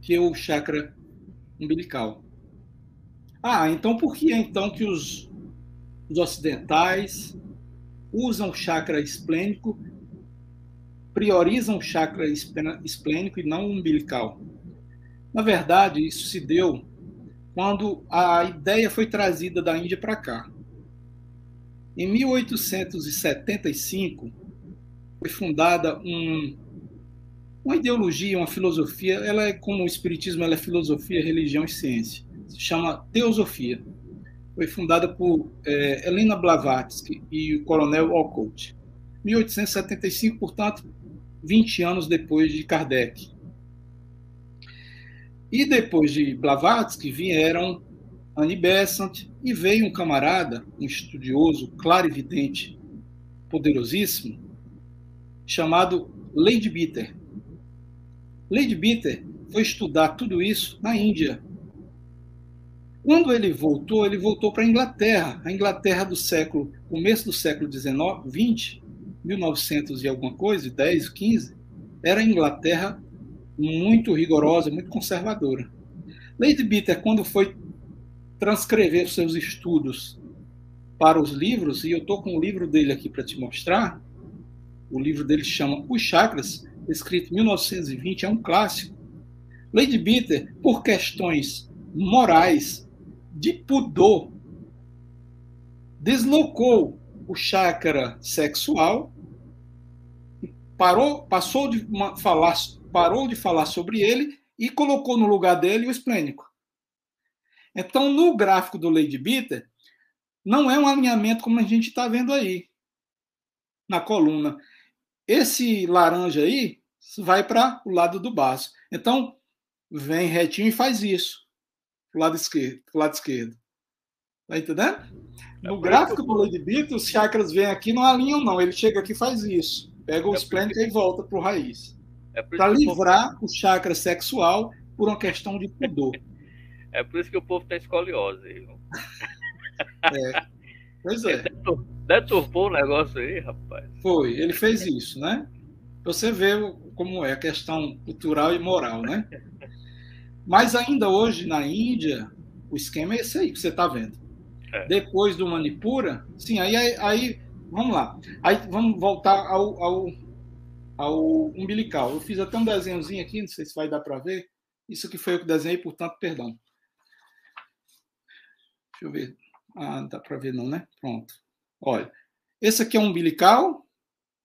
que o chakra umbilical. Então por que então que os ocidentais usam o chakra esplênico, priorizam o chakra esplênico e não o umbilical? Na verdade, isso se deu quando a ideia foi trazida da Índia para cá. Em 1875, foi fundada uma ideologia, uma filosofia. Ela é como o espiritismo, ela é filosofia, religião e ciência. Se chama teosofia. Foi fundada por Helena Blavatsky e o coronel Olcott. 1875, portanto, 20 anos depois de Kardec. E depois de Blavatsky vieram Annie Besant, e veio um camarada, um estudioso, clarividente, poderosíssimo, chamado Leadbeater. Leadbeater foi estudar tudo isso na Índia. Quando ele voltou para a Inglaterra do começo do século XIX, 20, 1900 e alguma coisa, 10, 15, era a Inglaterra muito rigorosa, muito conservadora. Leadbeater, quando foi transcrever os seus estudos para os livros, e eu estou com o livro dele aqui para te mostrar, o livro dele se chama Os Chakras, escrito em 1920, é um clássico. Leadbeater, por questões morais, de pudor, deslocou o chakra sexual, parou de falar sobre ele e colocou no lugar dele o esplênico. Então, no gráfico do Leadbeater, não é um alinhamento como a gente está vendo aí, na coluna. Esse laranja aí vai para o lado do baço. Então, vem retinho e faz isso. Pro lado esquerdo. Tá entendendo? No gráfico do Leadbeater, os chakras vêm aqui, não alinham, não. Ele chega aqui e faz isso. Pega o esplênico e volta pro raiz. Para livrar o chakra sexual por uma questão de pudor. É por isso que o povo tem escoliose. Pois é. Deturpou o negócio aí, rapaz. Foi, ele fez isso, né? Você vê como é a questão cultural e moral, né? Mas ainda hoje, na Índia, o esquema é esse aí que você está vendo. Depois do Manipura, sim, aí vamos lá. Aí vamos voltar ao umbilical. Eu fiz até um desenhozinho aqui, não sei se vai dar para ver. Isso aqui foi eu que desenhei, portanto, perdão. Deixa eu ver. Não dá para ver não, né? Pronto. Olha, esse aqui é o umbilical,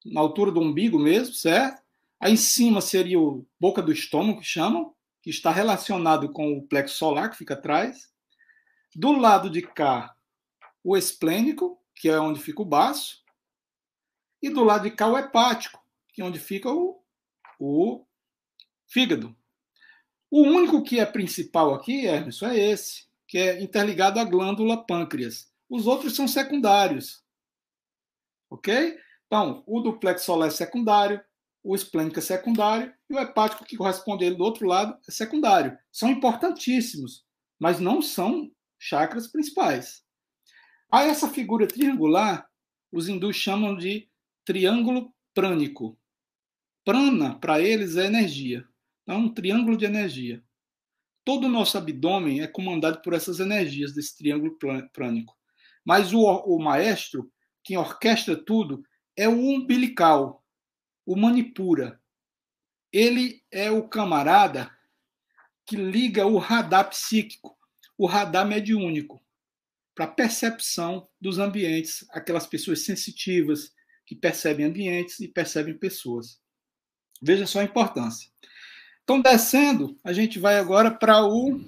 na altura do umbigo mesmo, certo? Aí em cima seria o boca do estômago, que chamam, que está relacionado com o plexo solar, que fica atrás. Do lado de cá, o esplênico, que é onde fica o baço. E do lado de cá, o hepático, que é onde fica o fígado. O único que é principal aqui, Hermes, é esse, que é interligado à glândula pâncreas. Os outros são secundários. Ok? Então, o duplex solar é secundário, o esplênico é secundário e o hepático, que corresponde a ele do outro lado, é secundário. São importantíssimos, mas não são chakras principais. A essa figura triangular, os hindus chamam de triângulo prânico. Prana, para eles, é energia. Então, um triângulo de energia. Todo o nosso abdômen é comandado por essas energias desse triângulo prânico. Mas o maestro, quem orquestra tudo, é o umbilical, o manipura. Ele é o camarada que liga o radar psíquico, o radar mediúnico, para a percepção dos ambientes, aquelas pessoas sensitivas que percebem ambientes e percebem pessoas. Veja só a importância. Então, descendo, a gente vai agora para o...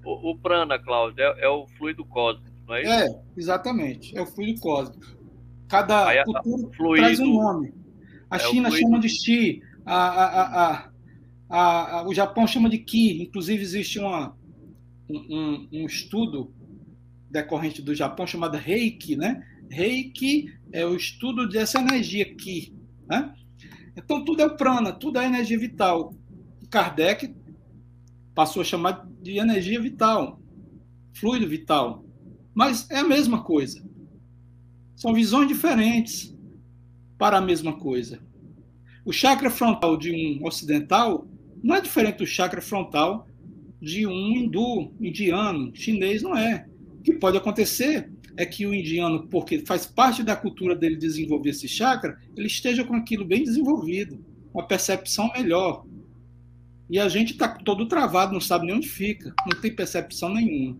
O prana, Cláudio, é o fluido cósmico, não é isso? Exatamente. É o fluido cósmico. Cada cultura fluido, traz um nome. A China chama de Qi, o Japão chama de Ki. Inclusive, existe um estudo decorrente do Japão chamado Reiki, né? Reiki é o estudo dessa energia Ki, né? Então, tudo é o prana, tudo é energia vital. Kardec passou a chamar de energia vital, fluido vital. Mas é a mesma coisa. São visões diferentes para a mesma coisa. O chakra frontal de um ocidental não é diferente do chakra frontal de um indiano, chinês, não é. O que pode acontecer é que o indiano, porque faz parte da cultura dele desenvolver esse chakra, ele esteja com aquilo bem desenvolvido, uma percepção melhor. E a gente está todo travado, não sabe nem onde fica, não tem percepção nenhuma.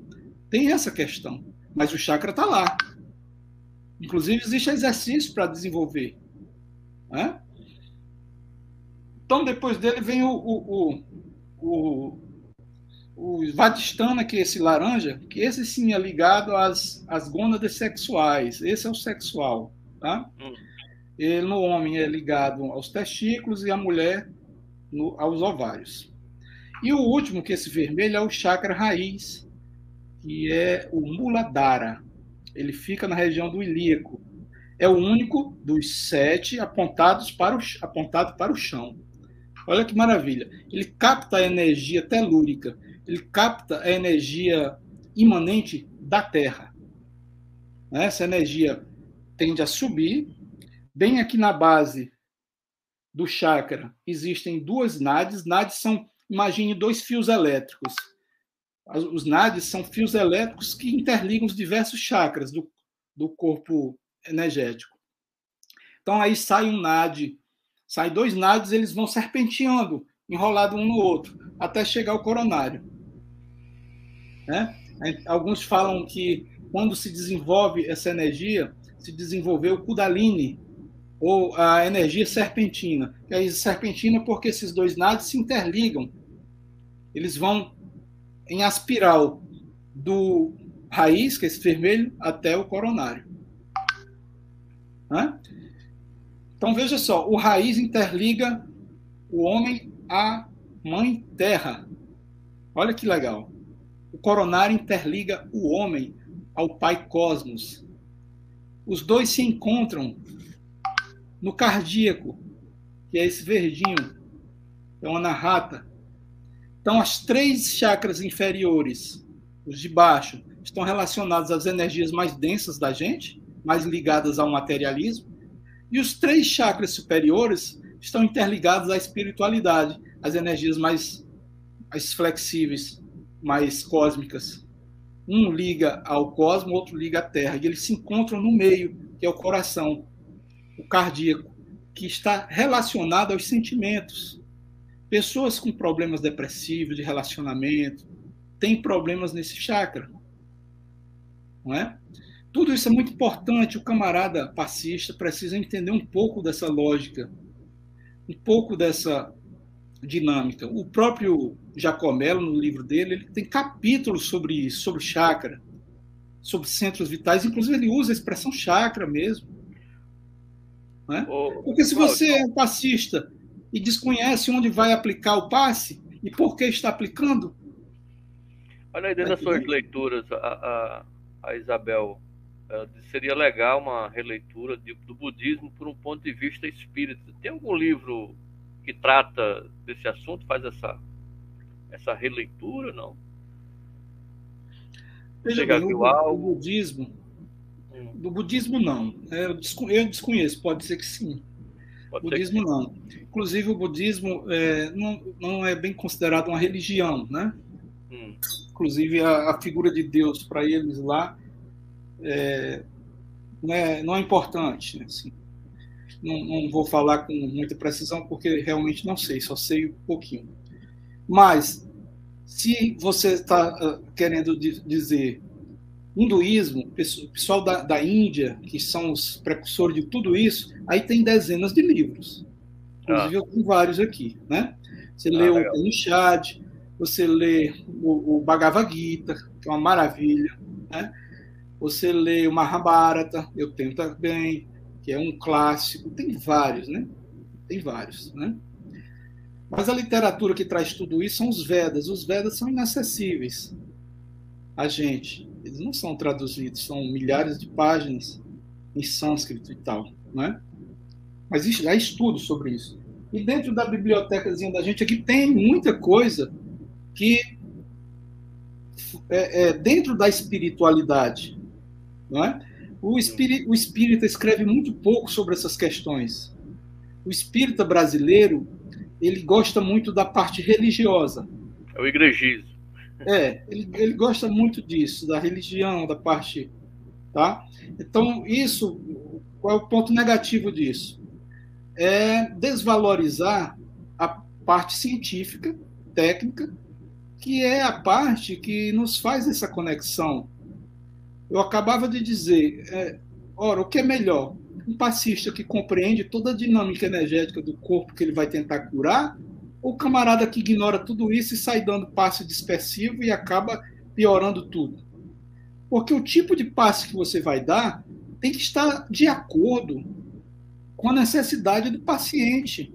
Tem essa questão, mas o chakra está lá. Inclusive, existe exercício para desenvolver. Né? Então, depois dele vem o Vadistana, que é esse laranja, que esse sim é ligado às gônadas sexuais. Esse é o sexual. Tá? Ele, no homem, é ligado aos testículos e a mulher aos ovários. E o último, que é esse vermelho, é o chakra raiz, que é o Muladhara. Ele fica na região do ilíaco. É o único dos 7 apontado para o chão. Olha que maravilha. Ele capta a energia telúrica, ele capta a energia imanente da Terra. Essa energia tende a subir. Bem aqui na base do chakra existem 2 nadis. Nadis são, imagine, 2 fios elétricos. Os nadis são fios elétricos que interligam os diversos chakras do corpo energético. Então aí sai um nadi, sai 2 nadis, eles vão serpenteando, enrolados um no outro, até chegar ao coronário. Né? Alguns falam que quando se desenvolve essa energia, se desenvolveu o Kundalini, ou a energia serpentina. Que é serpentina porque esses 2 nadis se interligam. Eles vão em espiral do raiz, que é esse vermelho, até o coronário. Né? Então, veja só, o raiz interliga o homem à mãe terra. Olha que legal. O coronário interliga o homem ao pai cosmos. Os 2 se encontram no cardíaco, que é esse verdinho, é uma anahata. Então, as 3 chakras inferiores, os de baixo, estão relacionados às energias mais densas da gente, mais ligadas ao materialismo, e os 3 chakras superiores estão interligados à espiritualidade, às energias mais flexíveis, mais cósmicas. Um liga ao cosmos, outro liga à Terra, e eles se encontram no meio, que é o coração, o cardíaco, que está relacionado aos sentimentos. Pessoas com problemas depressivos, de relacionamento, têm problemas nesse chakra. Não é? Tudo isso é muito importante. O camarada passista precisa entender um pouco dessa lógica, um pouco dessa dinâmica. O próprio Giacomello, no livro dele, ele tem capítulos sobre isso, sobre chakra, sobre centros vitais. Inclusive, ele usa a expressão chakra mesmo. Né? Porque se você é um passista e desconhece onde vai aplicar o passe, E por que está aplicando? Olha aí, dentro das suas leituras, a Isabel, seria legal uma releitura do budismo por um ponto de vista espírita. Tem algum livro que trata desse assunto, faz essa releitura, não? Veja Você já bem, viu o algo? budismo, do budismo não. Eu desconheço, pode ser que sim. Pode ser que Budismo sim. não. Inclusive o budismo não é bem considerado uma religião, né? Inclusive a figura de Deus para eles lá não é importante. Assim. Não vou falar com muita precisão porque realmente não sei, só sei um pouquinho. Mas se você está querendo dizer hinduísmo, o pessoal da Índia, que são os precursores de tudo isso, aí tem dezenas de livros. Inclusive eu tenho vários aqui, né? Você lê o Upanishad, você lê o Bhagavad Gita, que é uma maravilha, né? Você lê o Mahabharata, eu tenho também, que é um clássico, tem vários, né? Tem vários, né? Mas a literatura que traz tudo isso são os Vedas. Os Vedas são inacessíveis a gente. Eles não são traduzidos, são milhares de páginas em sânscrito e tal, né? Mas há estudos sobre isso. E dentro da bibliotecazinha da gente aqui tem muita coisa que dentro da espiritualidade, não é? O espírita escreve muito pouco sobre essas questões. O espírita brasileiro, ele gosta muito da parte religiosa. É o igrejismo. Ele gosta muito disso, da religião, da parte, tá? Então, isso, qual é o ponto negativo disso? É desvalorizar a parte científica, técnica, que é a parte que nos faz essa conexão. Eu acabava de dizer, ora, o que é melhor? Um passista que compreende toda a dinâmica energética do corpo que ele vai tentar curar, ou o camarada que ignora tudo isso e sai dando passe dispersivo e acaba piorando tudo? Porque o tipo de passe que você vai dar tem que estar de acordo com a necessidade do paciente.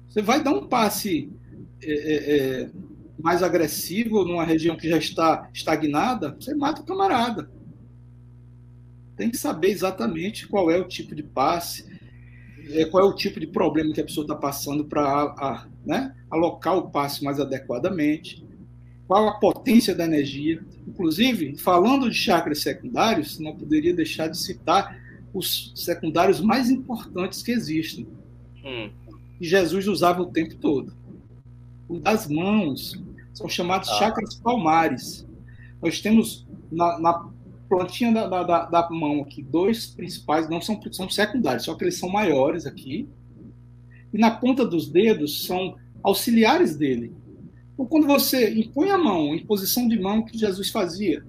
Você vai dar um passe mais agressivo numa região que já está estagnada, você mata o camarada. Tem que saber exatamente qual é o tipo de passe, qual é o tipo de problema que a pessoa está passando para alocar o passe mais adequadamente, qual a potência da energia. Inclusive, falando de chakras secundários, não poderia deixar de citar os secundários mais importantes que existem, que Jesus usava o tempo todo. O das mãos são chamados chakras palmares. Nós temos na plantinha da mão aqui dois principais, não são secundários, só que eles são maiores aqui. E na ponta dos dedos são auxiliares dele. Então, quando você impõe a mão, em posição de mão que Jesus fazia,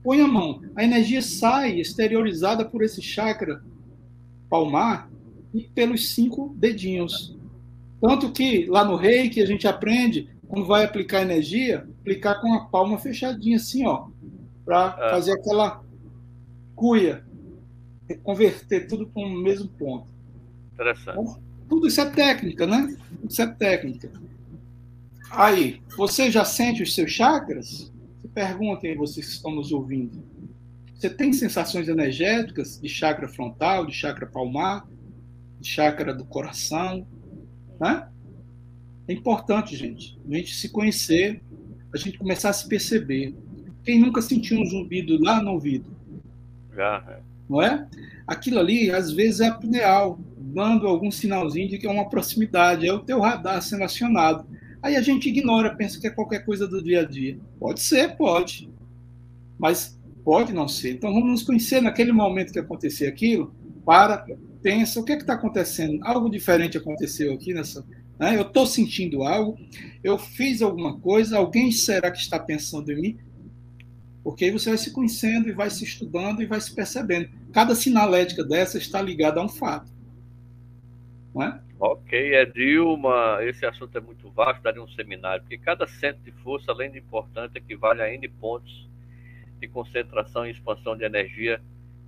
põe a mão, a energia sai exteriorizada por esse chakra palmar e pelos 5 dedinhos. Tanto que lá no Reiki a gente aprende, quando vai aplicar energia, aplicar com a palma fechadinha assim, ó, para fazer aquela cuia, converter tudo para o mesmo ponto. Interessante. Então, tudo isso é técnica, né? Tudo isso é técnica. Aí, você já sente os seus chakras? Perguntem aí, vocês que estão nos ouvindo. Você tem sensações energéticas de chakra frontal, de chakra palmar, de chakra do coração, né? É importante, gente, a gente se conhecer, a gente começar a se perceber. Quem nunca sentiu um zumbido lá no ouvido? Já. Não é? Aquilo ali, às vezes, é a pineal, dando algum sinalzinho de que é uma proximidade, é o teu radar sendo acionado. Aí a gente ignora, pensa que é qualquer coisa do dia a dia. Pode ser, pode. Mas pode não ser. Então vamos nos conhecer naquele momento que acontecer aquilo, pensa, o que está acontecendo? Algo diferente aconteceu aqui nessa. Né? Eu estou sentindo algo, eu fiz alguma coisa, alguém será que está pensando em mim? Porque aí você vai se conhecendo e vai se estudando e vai se percebendo. Cada sinalética dessa está ligada a um fato. Não é? Ok, Edilma, esse assunto é muito vasto, daria um seminário, porque cada centro de força, além de importante, equivale a N pontos de concentração e expansão de energia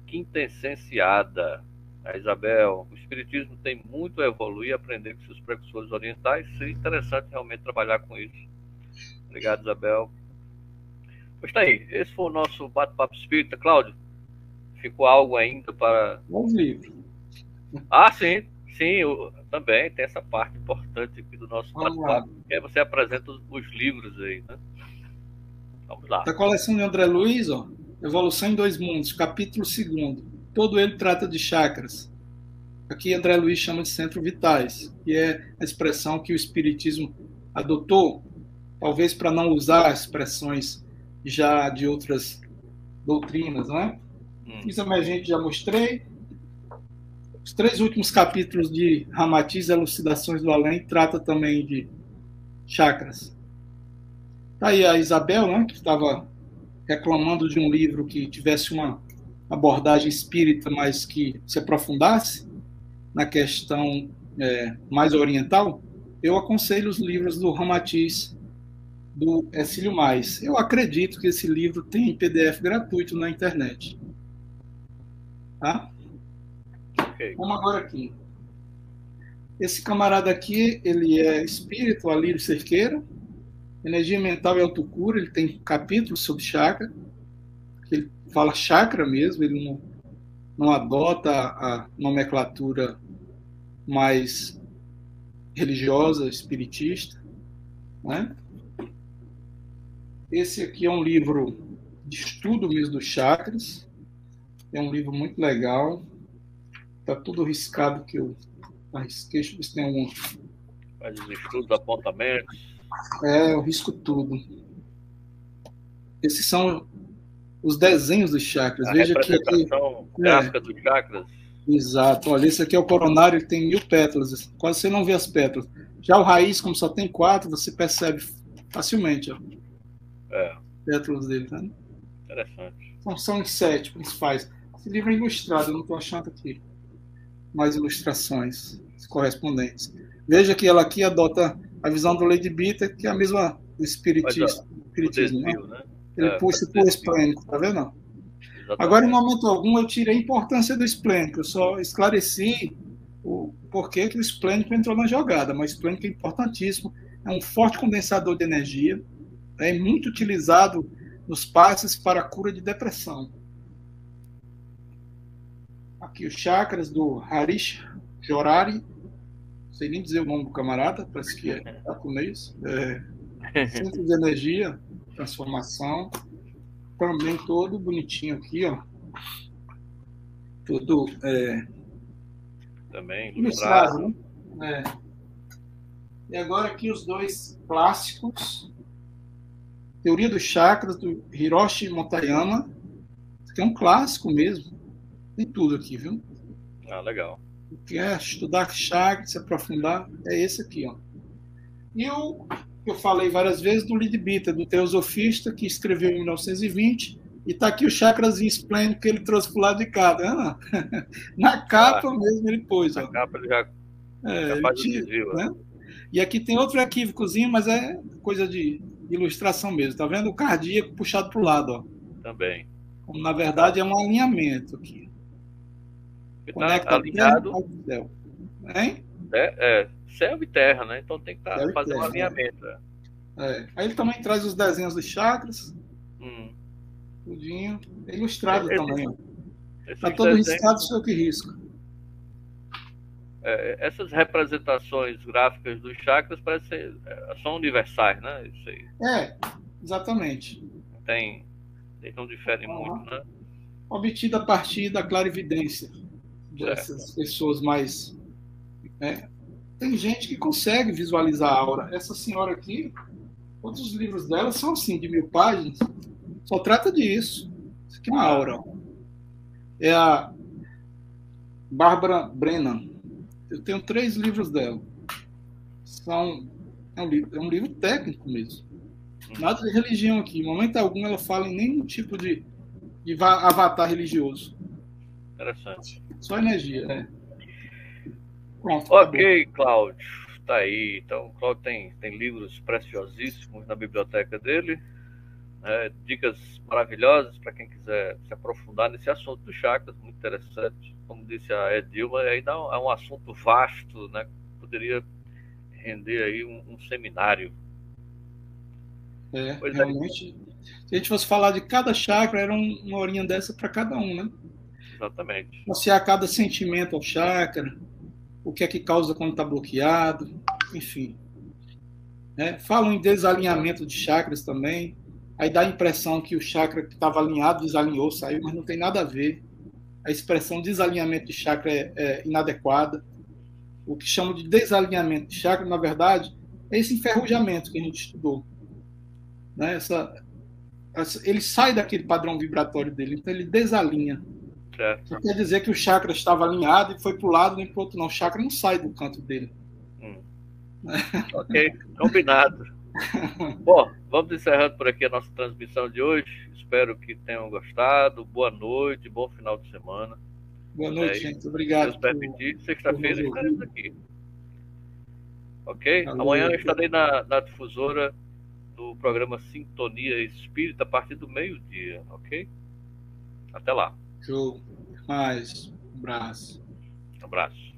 quintessenciada. A Isabel, o espiritismo tem muito a evoluir e aprender com seus precursores orientais. Seria interessante realmente trabalhar com isso. Obrigado, Isabel. Pois tá aí, esse foi o nosso bate-papo espírita. Cláudio, ficou algo ainda para... Bons livros. Ah, sim, sim, também tem essa parte importante aqui do nosso Vamos lá. bate-papo, que é você apresenta os livros aí, né? Vamos lá. Da coleção de André Luiz, ó, Evolução em Dois Mundos, capítulo 2º. Todo ele trata de chakras. Aqui André Luiz chama de centros vitais, que é a expressão que o Espiritismo adotou, talvez para não usar expressões já de outras doutrinas, né? Isso emergente já mostrei. Os 3 últimos capítulos de Ramatiz, Elucidações do Além, trata também de chakras. Tá aí a Isabel, né, que estava reclamando de um livro que tivesse uma abordagem espírita, mas que se aprofundasse na questão mais oriental. Eu aconselho os livros do Ramatiz, do Ercílio Mais. Eu acredito que esse livro tem PDF gratuito na internet. Tá? Okay. Vamos agora aqui. Esse camarada aqui, ele é espírito, Alírio Cerqueira, energia mental e autocura. Ele tem capítulos sobre chakra. Ele fala chakra mesmo, ele não adota a nomenclatura mais religiosa, espiritista, né? Esse aqui é um livro de estudo mesmo dos chakras. É um livro muito legal. Tá tudo riscado que eu arrisquei. Deixa eu ver se tem algum. Faz os estudos, apontamentos. Eu risco tudo. Esses são os desenhos dos chakras. A Veja que aqui, gráfica dos chakras. Exato. Olha, esse aqui é o coronário, ele tem 1000 pétalas. Quase você não vê as pétalas. Já o raiz, como só tem 4, você percebe facilmente, ó. Pétalas dele, tá? Interessante. Então, são os 7 principais. Esse livro é ilustrado, eu não estou achando aqui mais ilustrações correspondentes. Veja que ela aqui adota a visão do Lady Bitter, que é a mesma do espiritismo, desvio, né? Ele puxa o esplênico, tá vendo? Exatamente. Agora, em momento algum, eu tirei a importância do esplênico, eu só esclareci o porquê que o esplênico entrou na jogada, mas o esplênico é importantíssimo, é um forte condensador de energia, é muito utilizado nos passes para a cura de depressão. Aqui os chakras do Harish Jorari, não sei nem dizer o nome do camarada, parece que é japonês, centro de energia, transformação, também todo bonitinho aqui, ó, tudo também ilustrado, né? E agora aqui os 2 clássicos, Teoria dos Chakras, do Hiroshi Motoyama, que é um clássico mesmo, tem tudo aqui, viu? Ah, legal. Quer estudar chakras, se aprofundar, é esse aqui, ó. E o que eu falei várias vezes do Leadbeater, do teosofista, que escreveu em 1920, e está aqui o chakrazinho esplêndido que ele trouxe para o lado de cá, né? Na capa mesmo ele pôs, ó. Na capa ele já faz o desvio, né? E aqui tem outro equívocozinho, mas é coisa de ilustração mesmo, tá vendo? O cardíaco puxado para o lado, ó. Também. Como, na verdade, é um alinhamento aqui. Conecta alinhado ao céu. Hein? Céu e terra, né? Então tem que fazer um alinhamento. Aí ele também traz os desenhos dos chakras. Tudinho. É ilustrado também. Está todo riscado, só que risco. Essas representações gráficas dos chakras são universais, né? Isso aí. Exatamente. Eles não diferem muito, né? Obtida a partir da clarividência dessas pessoas mais... Tem gente que consegue visualizar a aura. Essa senhora aqui, todos os livros dela são assim, de 1000 páginas. Só trata disso. Isso aqui é uma aura. É a Barbara Brennan. Eu tenho 3 livros dela. É um livro técnico mesmo. Nada de religião aqui. Em momento algum ela fala em nenhum tipo de avatar religioso. Interessante. Só energia, Pronto, ok, Cláudio. Tá aí. Então, o Cláudio tem livros preciosíssimos na biblioteca dele. Dicas maravilhosas para quem quiser se aprofundar nesse assunto dos chakras, muito interessante. Como disse a Edilma, ainda é um assunto vasto, né? Poderia render aí um seminário. Pois Realmente. Se a gente fosse falar de cada chakra, era uma horinha dessa para cada um, né? Exatamente. Associar cada sentimento ao chakra, o que é que causa quando está bloqueado, enfim. Falam em desalinhamento de chakras também. Aí dá a impressão que o chakra que estava alinhado desalinhou, saiu, mas não tem nada a ver. A expressão desalinhamento de chakra é inadequada. O que chamam de desalinhamento de chakra, na verdade, é esse enferrujamento que a gente estudou. Né? Ele sai daquele padrão vibratório dele, então ele desalinha. Certo. Não quer dizer que o chakra estava alinhado e foi para o lado nem para o outro, não. O chakra não sai do canto dele. Ok, combinado. Bom, vamos encerrando por aqui a nossa transmissão de hoje. Espero que tenham gostado. Boa noite, bom final de semana. Boa noite, gente. Obrigado. Se Deus permitir, sexta-feira estaremos aqui. Ok? Valeu. Amanhã eu estarei na difusora do programa Sintonia Espírita a partir do meio-dia, ok? Até lá. Show. Mais. Um abraço. Um abraço.